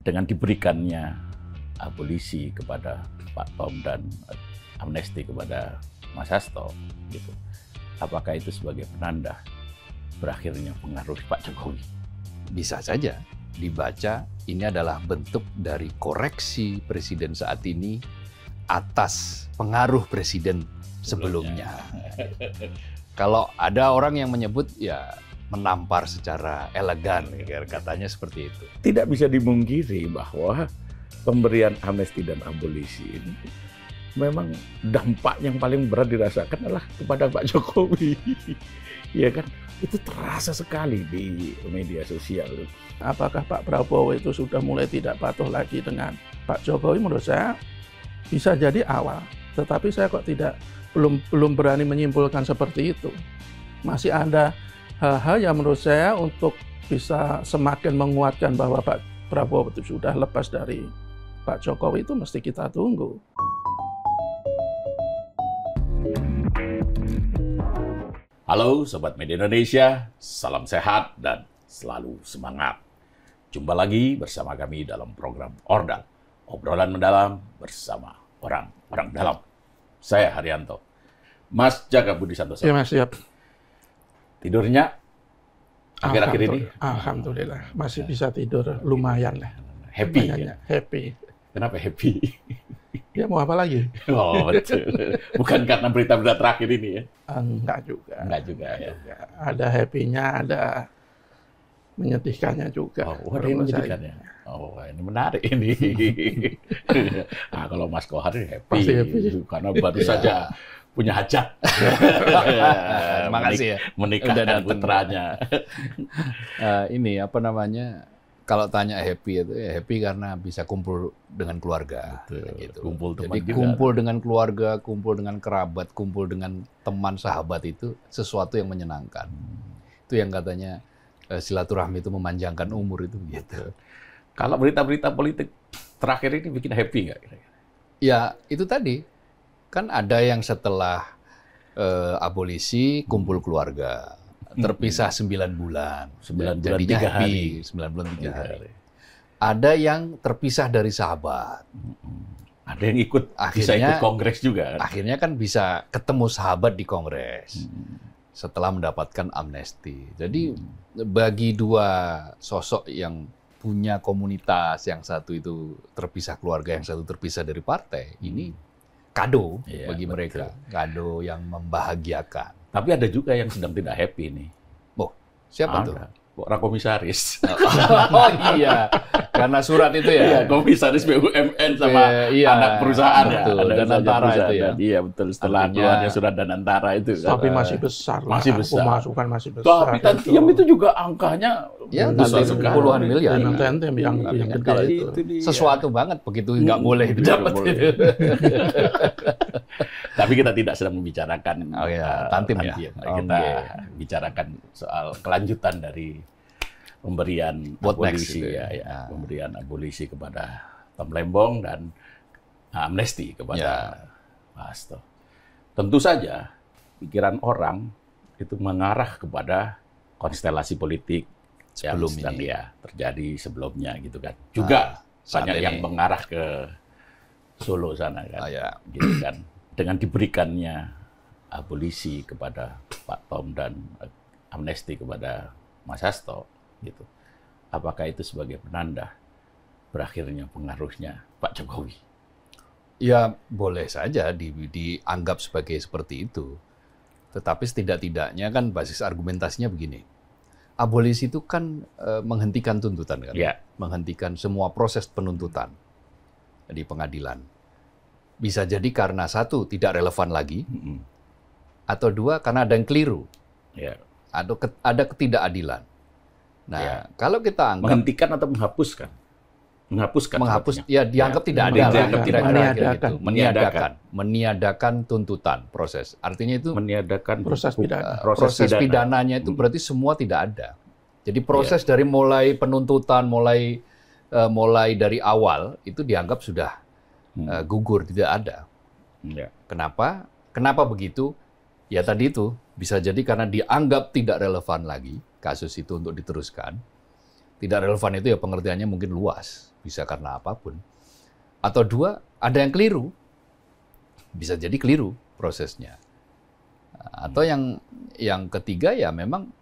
dengan diberikannya abolisi kepada Pak Tom dan amnesti kepada Mas Hasto, gitu. Apakah itu sebagai penanda berakhirnya pengaruh Pak Jokowi? Bisa saja dibaca ini adalah bentuk dari koreksi presiden saat ini atas pengaruh presiden sebelumnya. Kalau ada orang yang menyebut ya menampar secara elegan, katanya seperti itu. Tidak bisa dimungkiri bahwa pemberian amnesti dan abolisi ini memang dampak yang paling berat dirasakan adalah kepada Pak Jokowi. Ya kan? Itu terasa sekali di media sosial. Apakah Pak Prabowo itu sudah mulai tidak patuh lagi dengan Pak Jokowi? Menurut saya bisa jadi awal, tetapi saya kok belum berani menyimpulkan seperti itu. Masih ada hal-hal yang menurut saya untuk bisa semakin menguatkan bahwa Pak Prabowo itu sudah lepas dari Pak Jokowi, itu mesti kita tunggu. Halo Sobat Media Indonesia, salam sehat dan selalu semangat. Jumpa lagi bersama kami dalam program Ordal, obrolan mendalam bersama orang-orang dalam. Saya Haryanto. Mas Jaka Budi Santoso. Ya Mas, siap. Tidurnya akhir-akhir ini? Alhamdulillah, masih bisa tidur lumayan lah. Happy ya? Happy. Kenapa happy? Ya mau apa lagi? Oh betul. Bukan karena berita-berita terakhir ini ya? Enggak juga. Enggak juga ya? Ada happy-nya, ada menyedihkannya juga. Oh, ada menyedihkannya. Oh, ini menarik ini. Nah, kalau Mas Kohar ini happy. Pasti happy. Karena baru saja punya hajat. Terima kasih ya. Menikahkan putranya. Ini apa namanya? Kalau tanya happy itu ya happy karena bisa kumpul dengan keluarga. Gitu. Kumpul teman. Jadi juga. Kumpul dengan keluarga, kumpul dengan kerabat, kumpul dengan teman sahabat itu sesuatu yang menyenangkan. Itu yang katanya silaturahmi itu memanjangkan umur itu gitu. Kalau berita-berita politik terakhir ini bikin happy nggak? Ya itu tadi kan ada yang setelah abolisi kumpul keluarga. Terpisah 9 bulan. 9 bulan jadinya 3 hari. 9 bulan 3 hari. Ada yang terpisah dari sahabat. Ada yang bisa ikut kongres juga. Akhirnya kan bisa ketemu sahabat di kongres. Setelah mendapatkan amnesti. Jadi bagi dua sosok yang punya komunitas, yang satu itu terpisah keluarga, yang satu terpisah dari partai, ini kado bagi mereka. Kado yang membahagiakan. Tapi ada juga yang sedang tidak happy nih. Oh, siapa tuh? Orang komisaris. Oh iya, karena surat itu ya. Komisaris BUMN sama anak perusahaan betul, ya. Danantara itu ya. Iya betul, setelah keluarnya surat Danantara itu. Tapi masih besar. Masih besar. Pemasukan masih besar. Tapi Tantiam itu juga angkanya besar sekali. Puluhan miliar. Tantiam yang gede itu. Sesuatu banget begitu nggak boleh didapat. Tapi kita tidak sedang membicarakan Tantim ya. Kita bicarakan soal kelanjutan dari pemberian abolisi pemberian abolisi kepada Tom Lembong dan amnesti kepada Pak Hasto. Tentu saja pikiran orang itu mengarah kepada konstelasi politik yang sedang terjadi sebelumnya gitu kan. Juga banyak yang mengarah ke Solo sana kan. Gitu kan. Dengan diberikannya abolisi kepada Pak Tom dan amnesti kepada Mas Hasto, gitu. Apakah itu sebagai penanda berakhirnya pengaruhnya Pak Jokowi? Ya boleh saja dianggap seperti itu. Tetapi setidak-tidaknya kan basis argumentasinya begini. Abolisi itu kan menghentikan tuntutan kan, menghentikan semua proses penuntutan di pengadilan. Bisa jadi karena satu tidak relevan lagi, atau dua karena ada yang keliru, ada ketidakadilan. Nah, kalau kita anggap menghentikan atau menghapuskan, ya dianggap tidak ada, meniadakan tuntutan proses. Artinya itu meniadakan proses pidana. Proses pidananya itu berarti semua tidak ada. Jadi proses dari mulai penuntutan, mulai dari awal itu dianggap sudah gugur, tidak ada. Kenapa begitu? Ya tadi itu bisa jadi karena dianggap tidak relevan lagi kasus itu untuk diteruskan. Tidak relevan itu ya pengertiannya mungkin luas. bisa karena apapun. Atau dua, ada yang keliru. Bisa jadi keliru prosesnya. Atau yang ketiga ya memang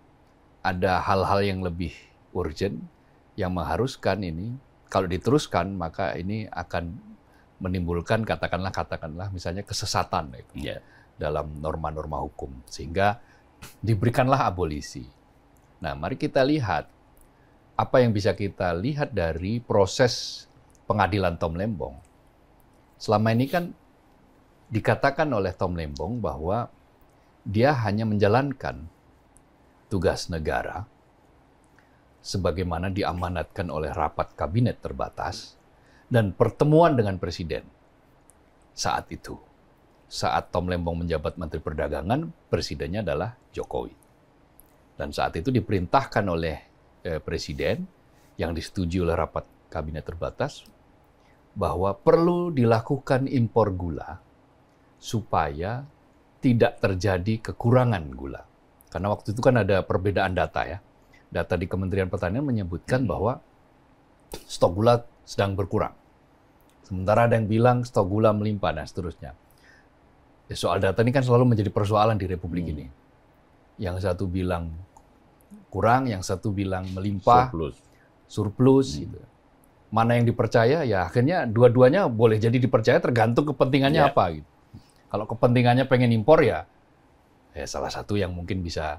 ada hal-hal yang lebih urgent yang mengharuskan ini kalau diteruskan maka ini akan menimbulkan katakanlah misalnya kesesatan dalam norma-norma hukum sehingga diberikanlah abolisi. Nah, mari kita lihat apa yang bisa kita lihat dari proses pengadilan Tom Lembong. Selama ini kan dikatakan oleh Tom Lembong bahwa dia hanya menjalankan tugas negara sebagaimana diamanatkan oleh rapat kabinet terbatas dan pertemuan dengan presiden saat itu. Saat Tom Lembong menjabat Menteri Perdagangan, presidennya adalah Jokowi. Dan saat itu diperintahkan oleh presiden yang disetujui oleh rapat kabinet terbatas bahwa perlu dilakukan impor gula supaya tidak terjadi kekurangan gula. Karena waktu itu kan ada perbedaan data ya. Data di Kementerian Pertanian menyebutkan bahwa stok gula sedang berkurang. Sementara ada yang bilang stok gula melimpah dan seterusnya. Ya, soal data ini kan selalu menjadi persoalan di Republik ini. Yang satu bilang kurang, yang satu bilang melimpah, surplus gitu. Mana yang dipercaya? Ya akhirnya dua-duanya boleh jadi dipercaya tergantung kepentingannya apa gitu. Kalau kepentingannya pengen impor ya salah satu yang mungkin bisa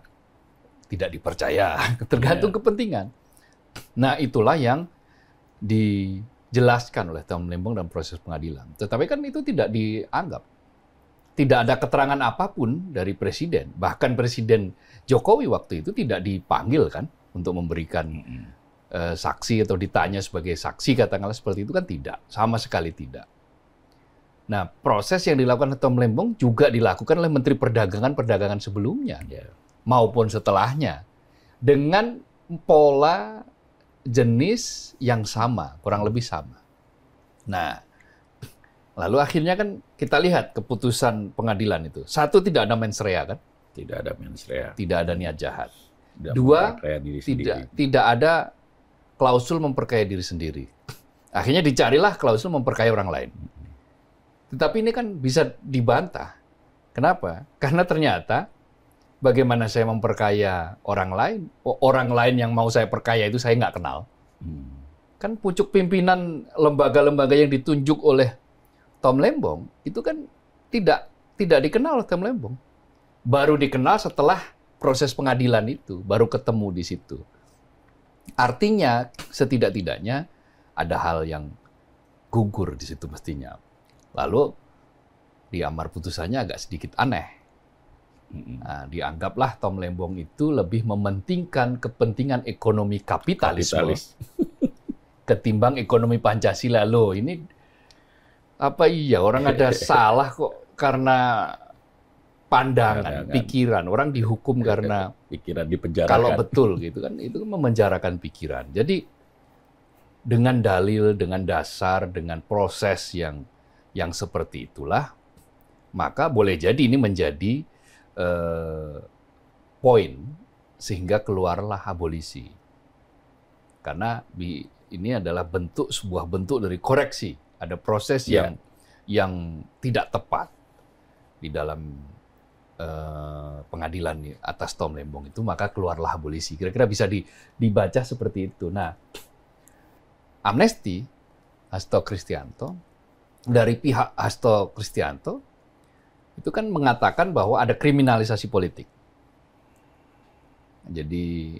tidak dipercaya, tergantung kepentingan. Nah, itulah yang dijelaskan oleh Tom Lembong dalam proses pengadilan. Tetapi kan itu tidak dianggap. Tidak ada keterangan apapun dari presiden. Bahkan Presiden Jokowi waktu itu tidak dipanggil kan untuk memberikan saksi atau ditanya sebagai saksi, katakanlah seperti itu kan tidak. Sama sekali tidak. Nah, proses yang dilakukan oleh Tom Lembong juga dilakukan oleh Menteri Perdagangan sebelumnya. Maupun setelahnya. Dengan pola jenis yang sama, kurang lebih sama. Nah, lalu akhirnya kan kita lihat keputusan pengadilan itu. Satu, tidak ada mens rea kan? Tidak ada mens rea. Tidak ada niat jahat. Tidak Dua, diri tidak ada klausul memperkaya diri sendiri. Akhirnya dicarilah klausul memperkaya orang lain. Tetapi ini kan bisa dibantah. Kenapa? Karena ternyata bagaimana saya memperkaya orang lain yang mau saya perkaya itu saya nggak kenal. Kan pucuk pimpinan lembaga-lembaga yang ditunjuk oleh Tom Lembong itu kan tidak dikenal oleh Tom Lembong. Baru dikenal setelah proses pengadilan itu, baru ketemu di situ. Artinya setidak-tidaknya ada hal yang gugur di situ mestinya. Lalu di amar putusannya agak sedikit aneh. Nah, dianggaplah Tom Lembong itu lebih mementingkan kepentingan ekonomi kapitalisme ketimbang ekonomi Pancasila. Loh, ini apa iya orang ada salah kok karena pandangan, pikiran. Orang dihukum karena pikiran dipenjarakan. Kalau betul gitu kan, itu memenjarakan pikiran. Jadi dengan dalil, dengan dasar, dengan proses yang seperti itulah, maka boleh jadi ini menjadi poin sehingga keluarlah abolisi. Karena ini adalah sebuah bentuk dari koreksi. Ada proses yang tidak tepat di dalam pengadilan atas Tom Lembong itu, maka keluarlah abolisi. Kira-kira bisa dibaca seperti itu. Nah, amnesti Hasto Kristianto, dari pihak Hasto Kristianto itu kan mengatakan bahwa ada kriminalisasi politik. Jadi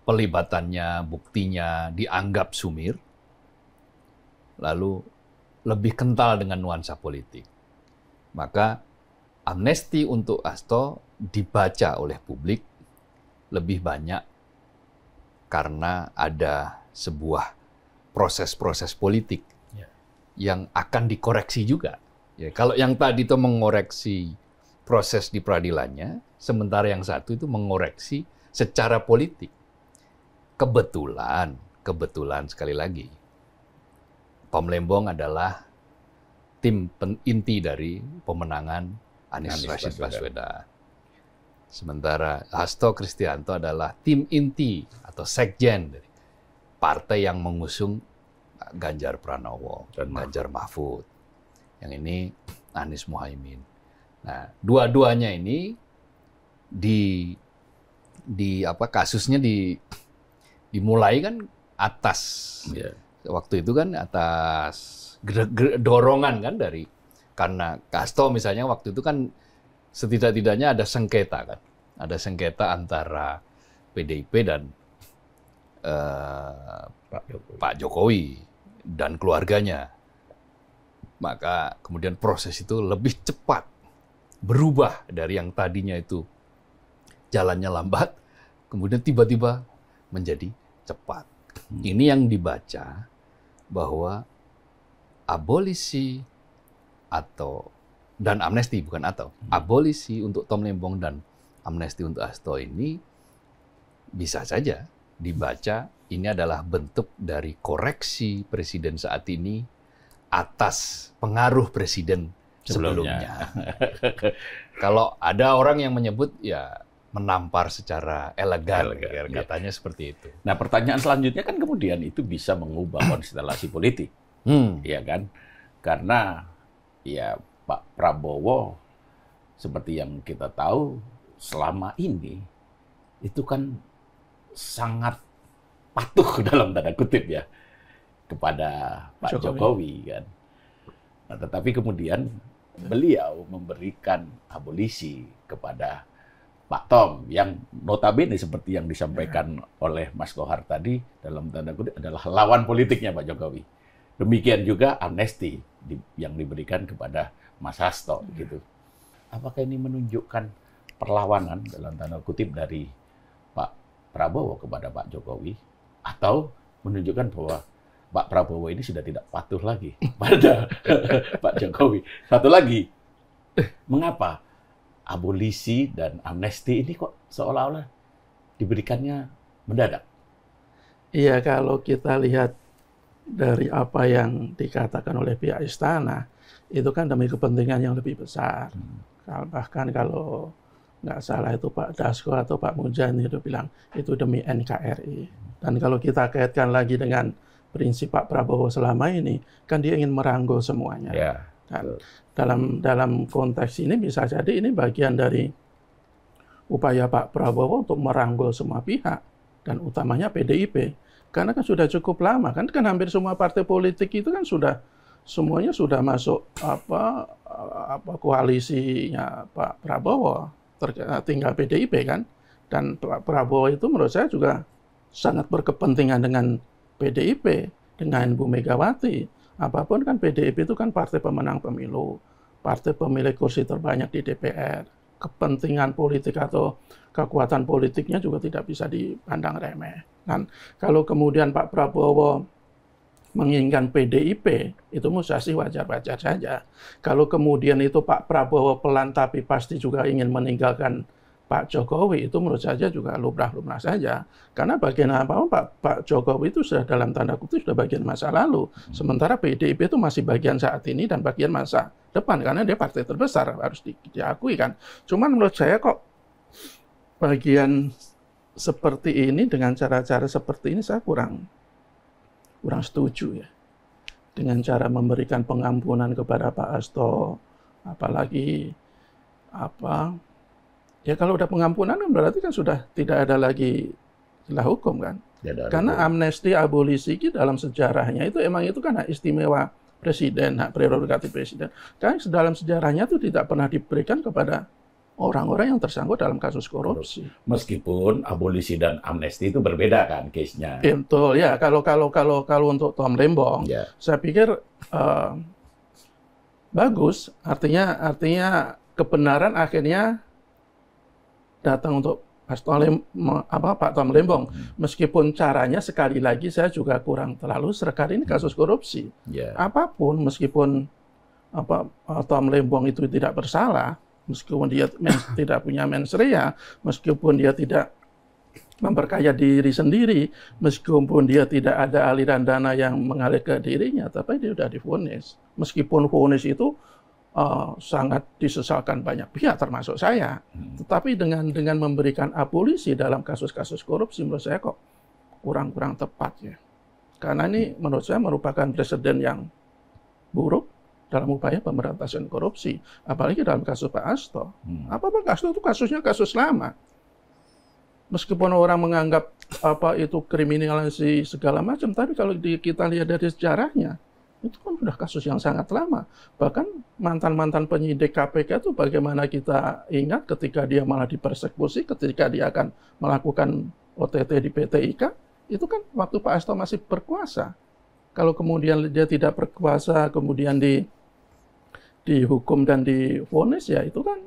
pelibatannya, buktinya dianggap sumir, lalu lebih kental dengan nuansa politik. Maka amnesti untuk Hasto dibaca oleh publik lebih banyak karena ada sebuah proses-proses politik yang akan dikoreksi juga. Ya, kalau yang tadi itu mengoreksi proses di peradilannya, sementara yang satu itu mengoreksi secara politik. Kebetulan sekali lagi, Tom Lembong adalah tim inti dari pemenangan Anies Rashid Baswedan. Sementara Hasto Kristianto adalah tim inti atau sekjen dari partai yang mengusung Ganjar Pranowo dan Ganjar Mahfud. Yang ini Anies Muhaimin. Nah, dua-duanya ini kasusnya dimulai kan atas. Waktu itu kan atas dorongan kan dari, karena Hasto misalnya waktu itu kan setidak-tidaknya ada sengketa kan. Ada sengketa antara PDIP dan Pak Jokowi dan keluarganya. Maka kemudian proses itu lebih cepat berubah dari yang tadinya itu jalannya lambat, kemudian tiba-tiba menjadi cepat. Ini yang dibaca bahwa abolisi dan amnesti, bukan abolisi untuk Tom Lembong dan amnesti untuk Hasto ini bisa saja dibaca ini adalah bentuk dari koreksi presiden saat ini atas pengaruh presiden sebelumnya. Kalau ada orang yang menyebut ya menampar secara elegan katanya seperti itu. Nah, pertanyaan selanjutnya kan kemudian itu bisa mengubah konstelasi politik. Ya kan? Karena ya Pak Prabowo seperti yang kita tahu selama ini itu kan sangat patuh dalam tanda kutip ya kepada Pak Jokowi kan. Nah, tetapi kemudian beliau memberikan abolisi kepada Pak Tom yang notabene seperti yang disampaikan oleh Mas Kohar tadi dalam tanda kutip adalah lawan politiknya Pak Jokowi. Demikian juga amnesti yang diberikan kepada Mas Hasto gitu. Apakah ini menunjukkan perlawanan dalam tanda kutip dari Pak Prabowo kepada Pak Jokowi atau menunjukkan bahwa Pak Prabowo ini sudah tidak patuh lagi pada Pak Jokowi? Satu lagi, mengapa abolisi dan amnesti ini kok seolah-olah diberikannya mendadak? Iya, kalau kita lihat dari apa yang dikatakan oleh pihak istana, itu kan demi kepentingan yang lebih besar. Bahkan kalau nggak salah itu Pak Dasko atau Pak Mujani itu bilang itu demi NKRI. Dan kalau kita kaitkan lagi dengan prinsip Pak Prabowo selama ini, kan dia ingin merangkul semuanya. Dan dalam konteks ini bisa jadi ini bagian dari upaya Pak Prabowo untuk merangkul semua pihak, dan utamanya PDIP. Karena kan sudah cukup lama, kan hampir semua partai politik itu kan semuanya sudah masuk koalisinya Pak Prabowo, tinggal PDIP kan. Dan Pak Prabowo itu menurut saya juga sangat berkepentingan dengan PDIP, dengan Bu Megawati. Apapun kan PDIP itu kan partai pemenang pemilu, partai pemilik kursi terbanyak di DPR. Kepentingan politik atau kekuatan politiknya juga tidak bisa dipandang remeh. Dan kalau kemudian Pak Prabowo menginginkan PDIP, itu mustahil wajar-wajar saja. Kalau kemudian itu Pak Prabowo pelan tapi pasti juga ingin meninggalkan Pak Jokowi, itu menurut saya juga lumrah-lumrah saja. Karena bagian apa Pak Jokowi itu sudah dalam tanda kutip sudah bagian masa lalu. Sementara PDIP itu masih bagian saat ini dan bagian masa depan. Karena dia partai terbesar, harus diakui kan. Cuman menurut saya kok bagian seperti ini dengan cara-cara seperti ini saya kurang setuju ya. Dengan cara memberikan pengampunan kepada Pak Hasto, apalagi ya kalau udah pengampunan kan berarti kan sudah tidak ada lagi istilah hukum kan. Karena amnesti abolisi dalam sejarahnya itu emang itu kan hak istimewa presiden, hak prerogatif presiden. Kan dalam sejarahnya itu tidak pernah diberikan kepada orang-orang yang tersangkut dalam kasus korupsi. Meskipun abolisi dan amnesti itu berbeda kan case-nya. Betul ya. Kalau untuk Tom Lembong, saya pikir bagus. Artinya kebenaran akhirnya datang untuk Pak Tom Lembong. Meskipun caranya sekali lagi saya juga kurang terlalu serkali ini kasus korupsi. Apapun meskipun Tom Lembong itu tidak bersalah, meskipun dia tidak punya mens rea, meskipun dia tidak memperkaya diri sendiri, meskipun dia tidak ada aliran dana yang mengalir ke dirinya, tapi dia sudah divonis. Meskipun vonis itu sangat disesalkan banyak pihak termasuk saya. Tetapi dengan memberikan abolisi dalam kasus-kasus korupsi menurut saya kok kurang tepat ya. Karena ini menurut saya merupakan presiden yang buruk dalam upaya pemberantasan korupsi. Apalagi dalam kasus Pak Hasto. Apa-apa kasus itu kasusnya kasus lama. Meskipun orang menganggap apa itu kriminalisasi segala macam, tapi kalau kita lihat dari sejarahnya, itu kan sudah kasus yang sangat lama. Bahkan mantan-mantan penyidik KPK itu bagaimana kita ingat ketika dia malah dipersekusi, ketika dia akan melakukan OTT di PT IKA, itu kan waktu Pak Hasto masih berkuasa. Kalau kemudian dia tidak berkuasa, kemudian dihukum dan divonis, ya itu kan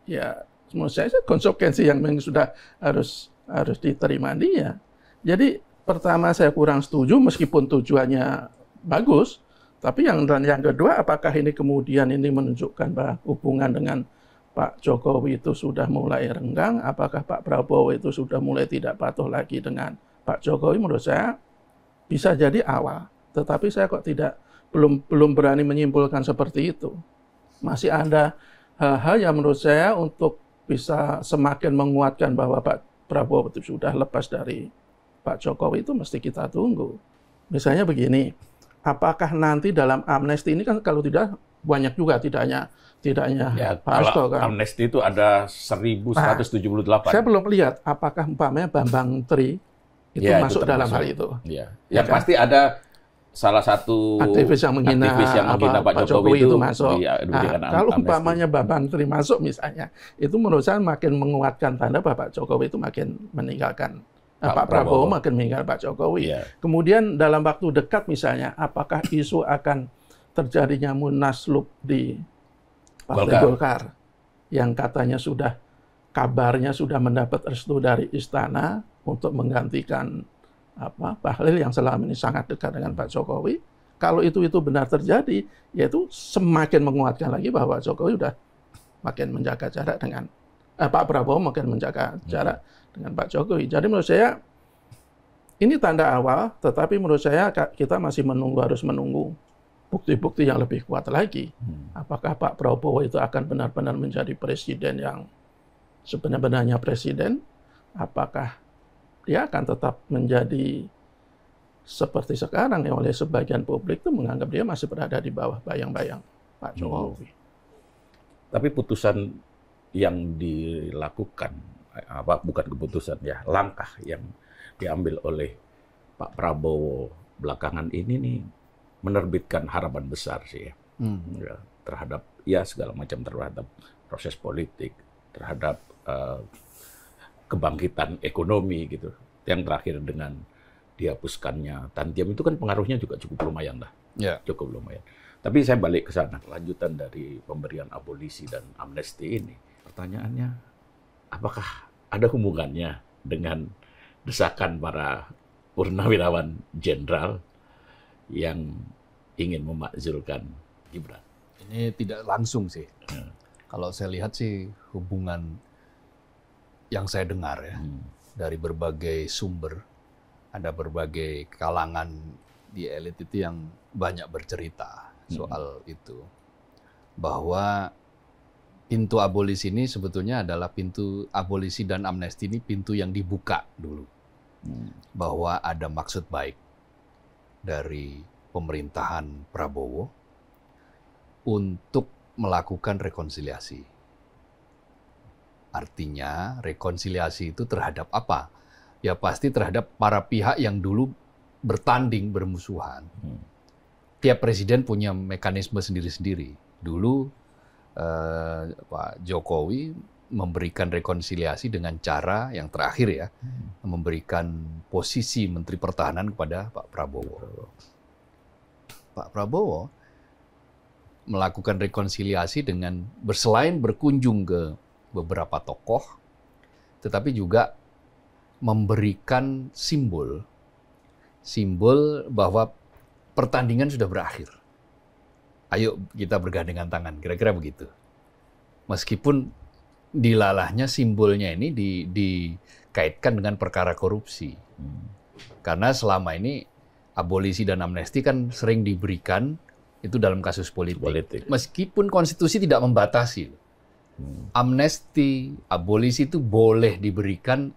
ya menurut saya konsekuensi yang sudah harus diterima dia. Jadi pertama saya kurang setuju meskipun tujuannya bagus, tapi yang kedua apakah ini kemudian ini menunjukkan bahwa hubungan dengan Pak Jokowi itu sudah mulai renggang, apakah Pak Prabowo itu sudah mulai tidak patuh lagi dengan Pak Jokowi? Menurut saya bisa jadi awal, tetapi saya kok belum berani menyimpulkan seperti itu. Masih ada hal-hal yang menurut saya untuk bisa semakin menguatkan bahwa Pak Prabowo itu sudah lepas dari Pak Jokowi itu mesti kita tunggu. Misalnya begini, apakah nanti dalam amnesti ini kan kalau tidak banyak juga tidak hanya ya, Pak Hasto kan. Amnesti itu ada 1178. Saya belum lihat apakah umpamanya Bambang Tri itu ya, masuk dalam hal itu. Ya, ya yang kan? pasti ada salah satu aktivis yang menghina Pak Jokowi itu masuk. Kalau amnesti. umpamanya Bambang Tri masuk misalnya, itu menurut saya makin menguatkan tanda bahwa Pak Jokowi itu makin meninggalkan Pak Prabowo makin meninggalkan Pak Jokowi. Yeah. Kemudian dalam waktu dekat misalnya, apakah isu akan terjadinya munaslup di Partai Golkar yang katanya kabarnya sudah mendapat restu dari istana untuk menggantikan Bahlil yang selama ini sangat dekat dengan Pak Jokowi. Kalau itu benar terjadi, yaitu semakin menguatkan lagi bahwa Jokowi sudah makin menjaga jarak dengan Pak Prabowo makin menjaga jarak dengan Pak Jokowi. Jadi menurut saya ini tanda awal, tetapi menurut saya kita masih harus menunggu bukti-bukti yang lebih kuat lagi. Apakah Pak Prabowo itu akan benar-benar menjadi presiden yang sebenarnya presiden? Apakah dia akan tetap menjadi seperti sekarang yang oleh sebagian publik itu menganggap dia masih berada di bawah bayang-bayang Pak Jokowi. Tapi putusan yang dilakukan, bukan keputusan ya, langkah yang diambil oleh Pak Prabowo belakangan ini nih menerbitkan harapan besar sih ya, terhadap ya segala macam, terhadap proses politik, terhadap kebangkitan ekonomi gitu. Yang terakhir dengan dihapuskannya Tantiam itu kan pengaruhnya juga cukup lumayan lah. Ya. Cukup lumayan. Tapi saya balik ke sana, lanjutan dari pemberian abolisi dan amnesti ini. Pertanyaannya, apakah ada hubungannya dengan desakan para purnawirawan jenderal yang ingin memakzulkan Gibran? Ini tidak langsung sih. Kalau saya lihat sih hubungan yang saya dengar ya, dari berbagai sumber, ada berbagai kalangan di elit itu yang banyak bercerita soal itu. Bahwa pintu abolisi ini sebetulnya adalah pintu abolisi dan amnesti ini pintu yang dibuka dulu. Bahwa ada maksud baik dari pemerintahan Prabowo untuk melakukan rekonsiliasi. Artinya rekonsiliasi itu terhadap apa? Ya pasti terhadap para pihak yang dulu bertanding, bermusuhan. Tiap presiden punya mekanisme sendiri-sendiri. Dulu Pak Jokowi memberikan rekonsiliasi dengan cara yang terakhir ya, memberikan posisi Menteri Pertahanan kepada Pak Prabowo. Pak Prabowo melakukan rekonsiliasi dengan selain berkunjung ke beberapa tokoh, tetapi juga memberikan simbol bahwa pertandingan sudah berakhir. Ayo kita bergandengan tangan, kira-kira begitu. Meskipun dilalahnya simbolnya ini dikaitkan dengan perkara korupsi. Karena selama ini abolisi dan amnesti kan sering diberikan itu dalam kasus politik. Meskipun konstitusi tidak membatasi. Amnesti, abolisi itu boleh diberikan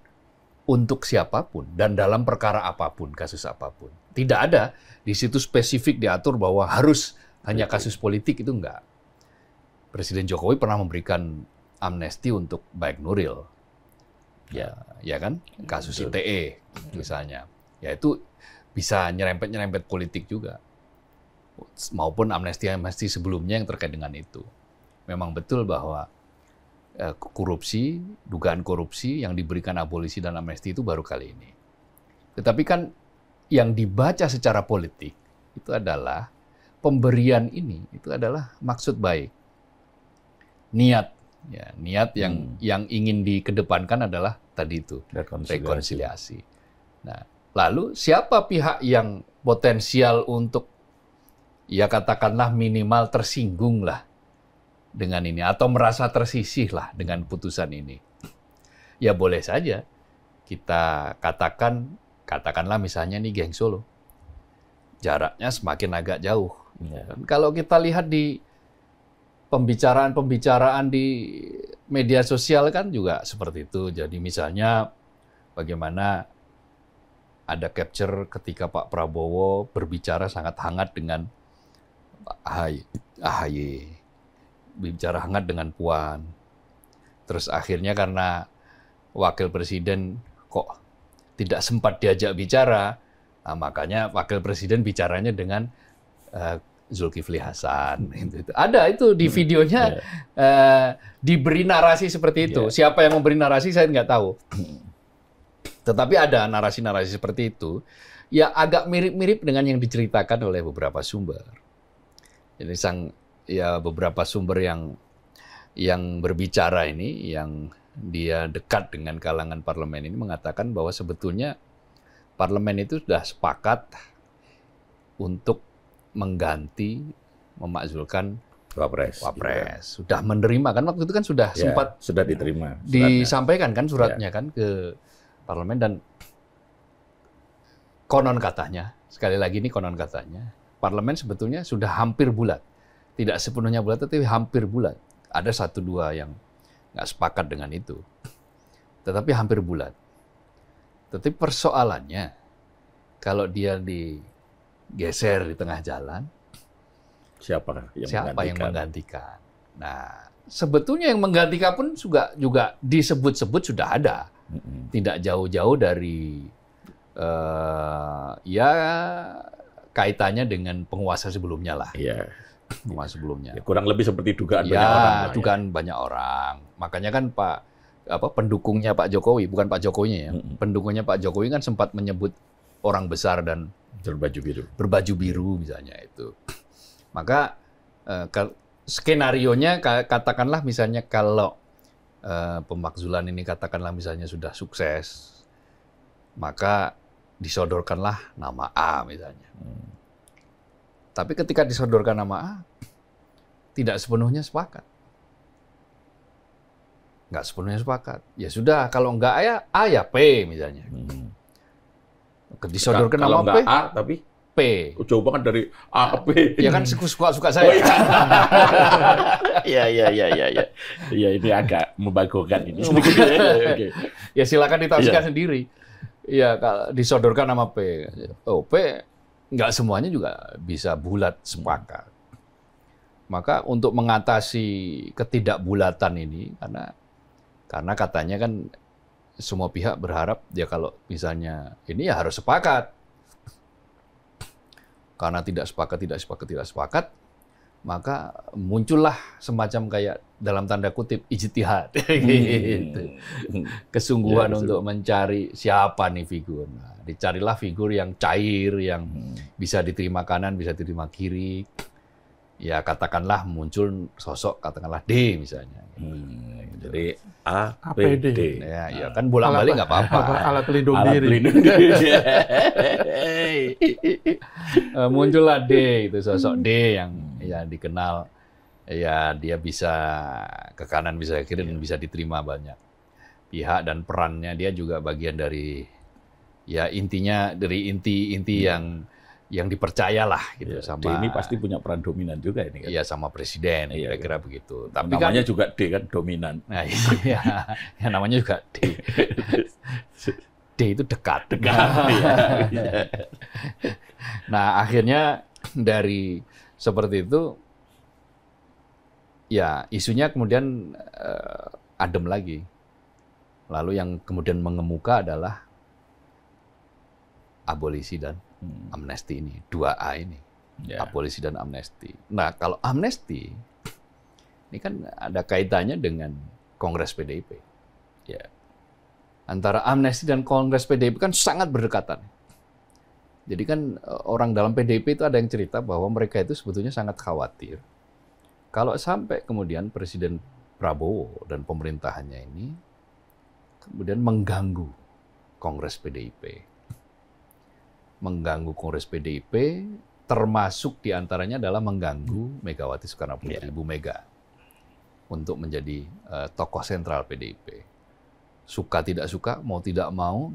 untuk siapapun dan dalam perkara apapun, kasus apapun. Tidak ada di situ spesifik diatur bahwa harus hanya kasus politik, itu enggak. Presiden Jokowi pernah memberikan amnesti untuk Baik Nuril. Ya kan? Kasus ITE misalnya. Ya itu bisa nyerempet-nyerempet politik juga. Maupun amnesti sebelumnya yang terkait dengan itu. Memang betul bahwa korupsi, dugaan korupsi yang diberikan abolisi dan amnesti itu baru kali ini. Tetapi kan yang dibaca secara politik itu adalah pemberian ini itu adalah maksud baik. Niat yang ingin dikedepankan adalah tadi itu rekonsiliasi. Nah, lalu siapa pihak yang potensial untuk ya katakanlah minimal tersinggung lah dengan ini atau merasa tersisih lah dengan putusan ini. Ya boleh saja kita katakanlah misalnya nih geng Solo. Jaraknya semakin agak jauh. Ya. Kalau kita lihat di pembicaraan di media sosial kan juga seperti itu. Jadi misalnya bagaimana ada capture ketika Pak Prabowo berbicara sangat hangat dengan AHY, bicara hangat dengan Puan. Terus akhirnya karena wakil presiden kok tidak sempat diajak bicara, nah makanya wakil presiden bicaranya dengan Zulkifli Hasan. Ada itu di videonya, diberi narasi seperti itu. Siapa yang memberi narasi saya nggak tahu. Tetapi ada narasi-narasi seperti itu, ya agak mirip-mirip dengan yang diceritakan oleh beberapa sumber. Jadi beberapa sumber yang berbicara ini, yang dia dekat dengan kalangan parlemen ini mengatakan bahwa sebetulnya parlemen itu sudah sepakat untuk mengganti, memakzulkan Wapres. Sudah menerima kan waktu itu kan sudah sempat sudah diterima. Disampaikan kan suratnya kan ke parlemen, dan konon katanya, sekali lagi ini konon katanya, parlemen sebetulnya sudah hampir bulat. Tidak sepenuhnya bulat, tapi hampir bulat. Ada 1-2 yang nggak sepakat dengan itu. Tetapi hampir bulat. Tetapi persoalannya, kalau dia digeser di tengah jalan, siapa yang menggantikan? Nah, sebetulnya yang menggantikan pun juga disebut-sebut sudah ada. Tidak jauh-jauh dari kaitannya dengan penguasa sebelumnya lah. Penguasa sebelumnya. Ya, kurang lebih seperti dugaan banyak orang. Dugaan banyak orang. Makanya kan pendukungnya Pak Jokowi, bukan Pak Jokowinya ya. Pendukungnya Pak Jokowi kan sempat menyebut orang besar dan berbaju biru misalnya itu. Maka skenarionya katakanlah misalnya kalau pemakzulan ini katakanlah misalnya sudah sukses, maka disodorkanlah nama A misalnya. Tapi ketika disodorkan nama A, tidak sepenuhnya sepakat. Nggak sepenuhnya sepakat. Ya sudah, kalau nggak A ya P misalnya. Disodorkan nama P, A tapi P. Jauh banget dari A ke P. Ya kan suka-suka saya. Ya ini agak membagokan ini. Ya silakan ditafsirkan sendiri. Ya kalau disodorkan nama P. P nggak semuanya juga bisa bulat sepakat. Maka untuk mengatasi ketidakbulatan ini, karena katanya kan semua pihak berharap ya kalau misalnya ini ya harus sepakat. Karena tidak sepakat, maka muncullah semacam kayak dalam tanda kutip ijtihad, gitu. Kesungguhan untuk mencari siapa nih figur. Nah, dicarilah figur yang cair, yang bisa diterima kanan, bisa diterima kiri. Ya katakanlah muncul sosok katakanlah D misalnya. Jadi A, B, D. Ya kan bolak-balik nggak apa-apa. Alat pelindung diri. Muncullah D, itu sosok D yang ya dikenal, ya dia bisa ke kanan, bisa ke kiri, dan bisa diterima banyak pihak, dan perannya dia juga bagian dari ya intinya dari inti yang dipercayalah gitu. Sama D ini pasti punya peran dominan juga ini kan. Iya, sama presiden kira-kira begitu. Tapi namanya juga D kan dominan. Nah, iya, ya namanya juga D. itu dekat. Iya. Nah, akhirnya dari seperti itu, ya isunya kemudian adem lagi. Lalu yang kemudian mengemuka adalah abolisi dan amnesti ini, 2A ini. Ya. Abolisi dan amnesti. Nah, kalau amnesti, ini kan ada kaitannya dengan Kongres PDIP. Ya. Antara amnesti dan Kongres PDIP kan sangat berdekatan. Jadi kan orang dalam PDIP itu ada yang cerita bahwa mereka itu sebetulnya sangat khawatir kalau sampai kemudian Presiden Prabowo dan pemerintahannya ini kemudian mengganggu Kongres PDIP. Mengganggu Kongres PDIP, termasuk diantaranya adalah mengganggu Megawati Soekarno Putri, Ibu Mega, untuk menjadi tokoh sentral PDIP. Suka tidak suka, mau tidak mau,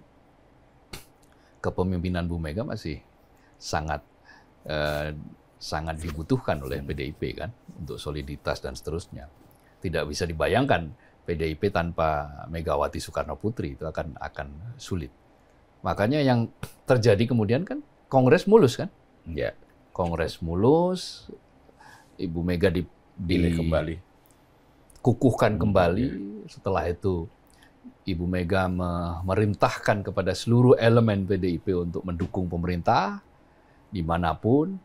kepemimpinan Bu Mega masih sangat dibutuhkan oleh PDIP kan, untuk soliditas dan seterusnya. Tidak bisa dibayangkan PDIP tanpa Megawati Soekarno Putri, itu akan sulit. Makanya yang terjadi kemudian kan Kongres mulus kan? Ya. Kongres mulus, Ibu Mega Pilih kembali. kukuhkan kembali. Setelah itu Ibu Mega memerintahkan kepada seluruh elemen PDIP untuk mendukung pemerintah dimanapun,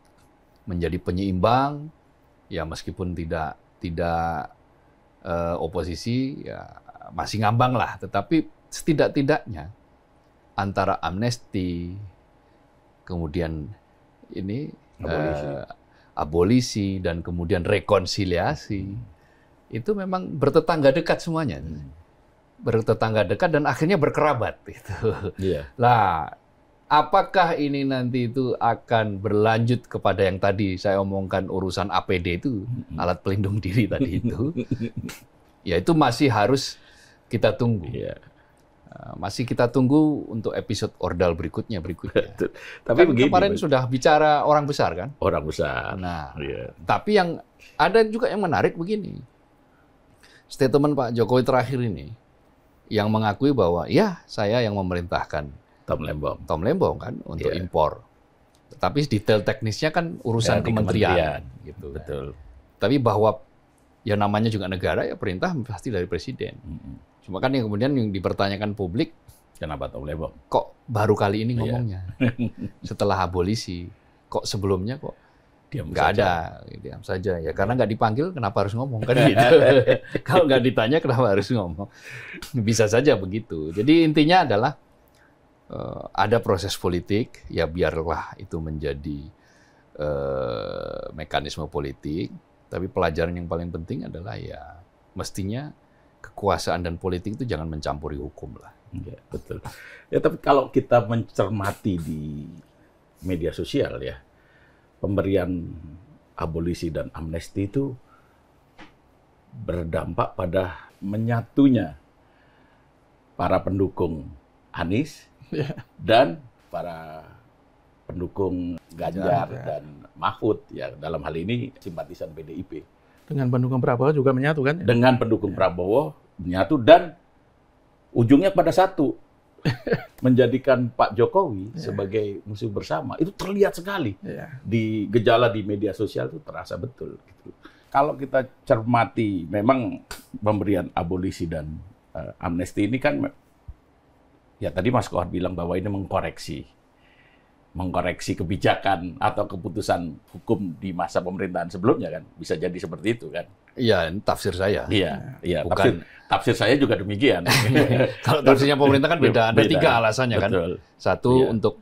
menjadi penyeimbang, ya meskipun tidak oposisi, ya masih ngambang lah. Tetapi setidak-tidaknya antara amnesti, kemudian ini abolisi dan kemudian rekonsiliasi, itu memang bertetangga dekat semuanya. Bertetangga dekat dan akhirnya berkerabat. Gitu. Iya. Lah, apakah ini nanti itu akan berlanjut kepada yang tadi saya omongkan urusan APD itu, alat pelindung diri tadi itu, ya itu masih harus kita tunggu. Iya. Masih kita tunggu untuk episode Ordal berikutnya. Tapi kan begini, kemarin sudah bicara orang besar kan? Orang besar. Nah, Iya. tapi yang ada juga yang menarik begini. Statement Pak Jokowi terakhir ini, yang mengakui bahwa ya saya yang memerintahkan Tom Lembong kan untuk impor. Tapi detail teknisnya kan urusan kementerian. Gitu. Betul. Tapi bahwa ya namanya juga negara, ya perintah pasti dari presiden. Cuma kan yang kemudian yang dipertanyakan publik, kenapa Tom Lembong? Kok baru kali ini ngomongnya? Setelah abolisi, kok sebelumnya kok nggak ada, diam saja. Ya karena nggak dipanggil, kenapa harus ngomong kan gitu. Kalau nggak ditanya, kenapa harus ngomong? Bisa saja begitu. Jadi intinya adalah ada proses politik, ya biarlah itu menjadi mekanisme politik. Tapi pelajaran yang paling penting adalah ya mestinya kekuasaan dan politik itu jangan mencampuri hukum lah. Ya, betul. Ya, tapi kalau kita mencermati di media sosial ya, pemberian abolisi dan amnesti itu berdampak pada menyatunya para pendukung Anies dan para pendukung Ganjar dan Mahfud, ya dalam hal ini simpatisan PDIP. Dengan pendukung Prabowo juga menyatu kan? Dengan pendukung Prabowo menyatu dan ujungnya pada satu, menjadikan Pak Jokowi sebagai musuh bersama. Itu terlihat sekali di gejala di media sosial, itu terasa betul. Gitu. Kalau kita cermati, memang pemberian abolisi dan amnesti ini kan, ya tadi Mas Kohar bilang bahwa ini mengkoreksi kebijakan atau keputusan hukum di masa pemerintahan sebelumnya kan, bisa jadi seperti itu kan? Iya, tafsir saya. Iya. Bukan tafsir saya juga demikian. Kalau tafsirnya pemerintah kan beda. Ada tiga alasannya kan. Betul. Satu untuk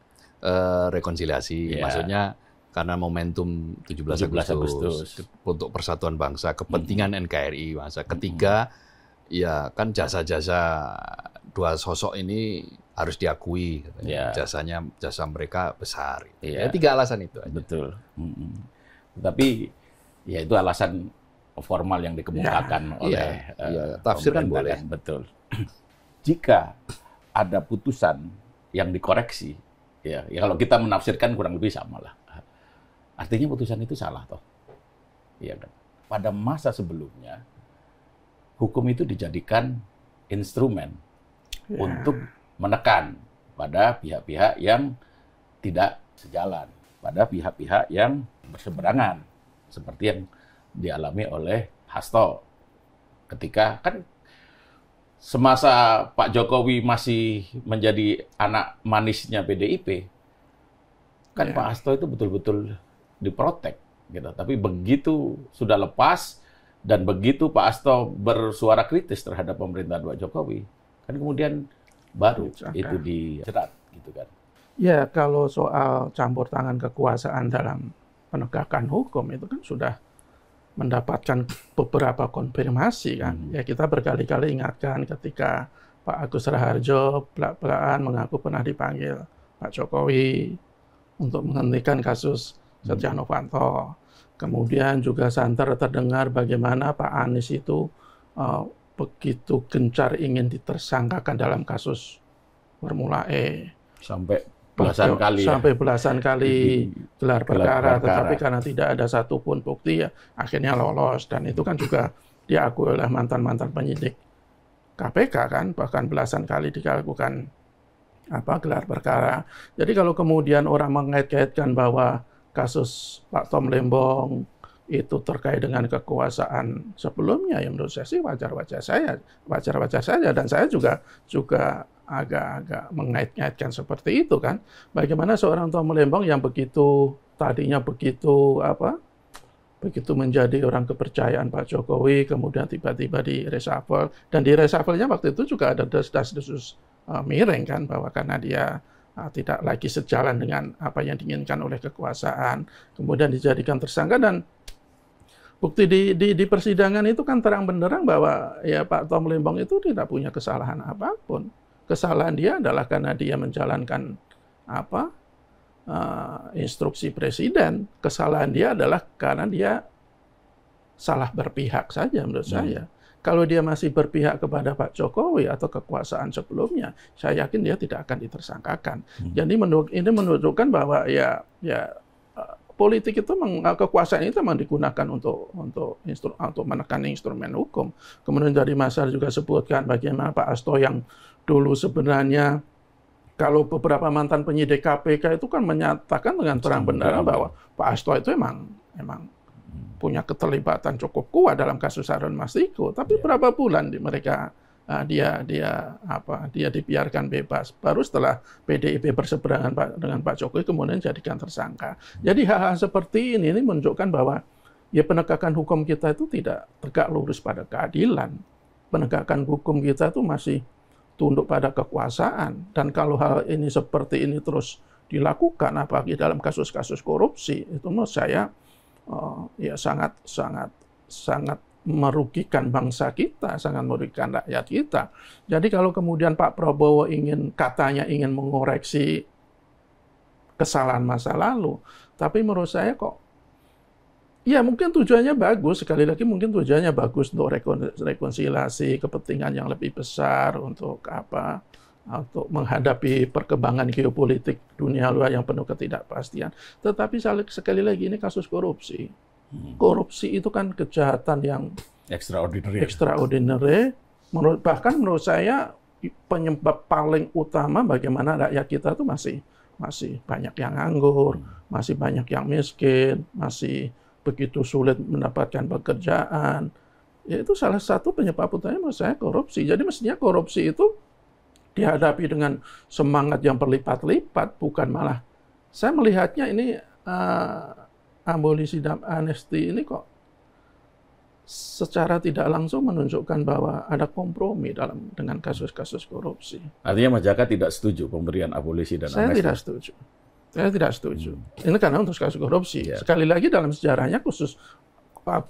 rekonsiliasi, maksudnya karena momentum 17 Agustus untuk persatuan bangsa, kepentingan NKRI bangsa. Ketiga, ya kan jasa-jasa dua sosok ini harus diakui, jasa mereka besar. Ya, tiga alasan itu aja. Betul. Tapi ya itu alasan formal yang dikemukakan oleh tafsir kan boleh. Betul. Jika ada putusan yang dikoreksi, ya kalau kita menafsirkan kurang lebih sama lah. Artinya putusan itu salah toh. Iya kan? Pada masa sebelumnya hukum itu dijadikan instrumen untuk menekan pada pihak-pihak yang tidak sejalan, pada pihak-pihak yang berseberangan, seperti yang dialami oleh Hasto. Ketika kan semasa Pak Jokowi masih menjadi anak manisnya PDIP, kan Pak Hasto itu betul-betul diprotek, gitu. Tapi begitu sudah lepas dan begitu Pak Hasto bersuara kritis terhadap pemerintahan Pak Jokowi, kan kemudian baru itu dicerat, gitu kan. Ya, kalau soal campur tangan kekuasaan dalam penegakan hukum itu kan sudah mendapatkan beberapa konfirmasi kan. Ya, kita berkali-kali ingatkan ketika Pak Agus Raharjo belak-belakan mengaku pernah dipanggil Pak Jokowi untuk menghentikan kasus Setia Novanto. Kemudian juga santer terdengar bagaimana Pak Anies itu begitu gencar ingin ditersangkakan dalam kasus Formula E. Sampai belasan kali sampai belasan kali gelar perkara, tetapi karena tidak ada satupun bukti, ya akhirnya lolos. Dan itu kan juga diakui oleh mantan-mantan penyidik KPK kan, bahkan belasan kali dilakukan gelar perkara. Jadi kalau kemudian orang mengait-kaitkan bahwa kasus Pak Tom Lembong itu terkait dengan kekuasaan sebelumnya, ya menurut saya sih wajar-wajar saja, dan saya juga agak mengait-ngaitkan seperti itu kan. Bagaimana seorang Tom Lembong yang tadinya begitu menjadi orang kepercayaan Pak Jokowi, kemudian tiba-tiba di reshuffle, dan di reshuffle-nya waktu itu juga ada desas-desus miring kan, bahwa karena dia tidak lagi sejalan dengan apa yang diinginkan oleh kekuasaan, kemudian dijadikan tersangka. Dan bukti di persidangan itu kan terang benderang bahwa ya Pak Tom Lembong itu tidak punya kesalahan apapun. Kesalahan dia adalah karena dia menjalankan instruksi presiden. Kesalahan dia adalah karena dia salah berpihak saja menurut saya. Kalau dia masih berpihak kepada Pak Jokowi atau kekuasaan sebelumnya, saya yakin dia tidak akan ditersangkakan. Jadi ini menunjukkan bahwa ya politik itu kekuasaan itu memang digunakan untuk menekan instrumen hukum. Kemudian dari Mas juga sebutkan bagaimana Pak Hasto yang dulu sebenarnya kalau beberapa mantan penyidik KPK itu kan menyatakan dengan terang benderang bahwa Pak Hasto itu emang punya keterlibatan cukup kuat dalam kasus Harun Masiku. Tapi berapa bulan dia dibiarkan bebas. Baru setelah PDIP berseberangan dengan Pak Jokowi kemudian jadikan tersangka. Jadi hal-hal seperti ini menunjukkan bahwa ya penegakan hukum kita itu tidak tegak lurus pada keadilan. Penegakan hukum kita itu masih tunduk pada kekuasaan. Dan kalau hal ini seperti ini terus dilakukan, apalagi dalam kasus-kasus korupsi, itu menurut saya ya sangat merugikan bangsa kita, sangat merugikan rakyat kita. Jadi kalau kemudian Pak Prabowo katanya ingin mengoreksi kesalahan masa lalu, tapi menurut saya kok ya mungkin tujuannya bagus, sekali lagi mungkin tujuannya bagus untuk rekonsiliasi, kepentingan yang lebih besar, untuk untuk menghadapi perkembangan geopolitik dunia luar yang penuh ketidakpastian. Tetapi sekali lagi ini kasus korupsi. Korupsi itu kan kejahatan yang extraordinary. Bahkan menurut saya penyebab paling utama bagaimana rakyat kita itu masih banyak yang nganggur, masih banyak yang miskin, masih begitu sulit mendapatkan pekerjaan. Ya, itu salah satu penyebab utama menurut saya korupsi. Jadi mestinya korupsi itu dihadapi dengan semangat yang berlipat-lipat, bukan malah. Saya melihatnya ini abolisi dan amnesti ini kok secara tidak langsung menunjukkan bahwa ada kompromi dengan kasus-kasus korupsi. Artinya Mas Jaka tidak setuju pemberian abolisi dan amnesti? Saya tidak setuju. Ini karena untuk kasus korupsi. Ya. Sekali lagi dalam sejarahnya khusus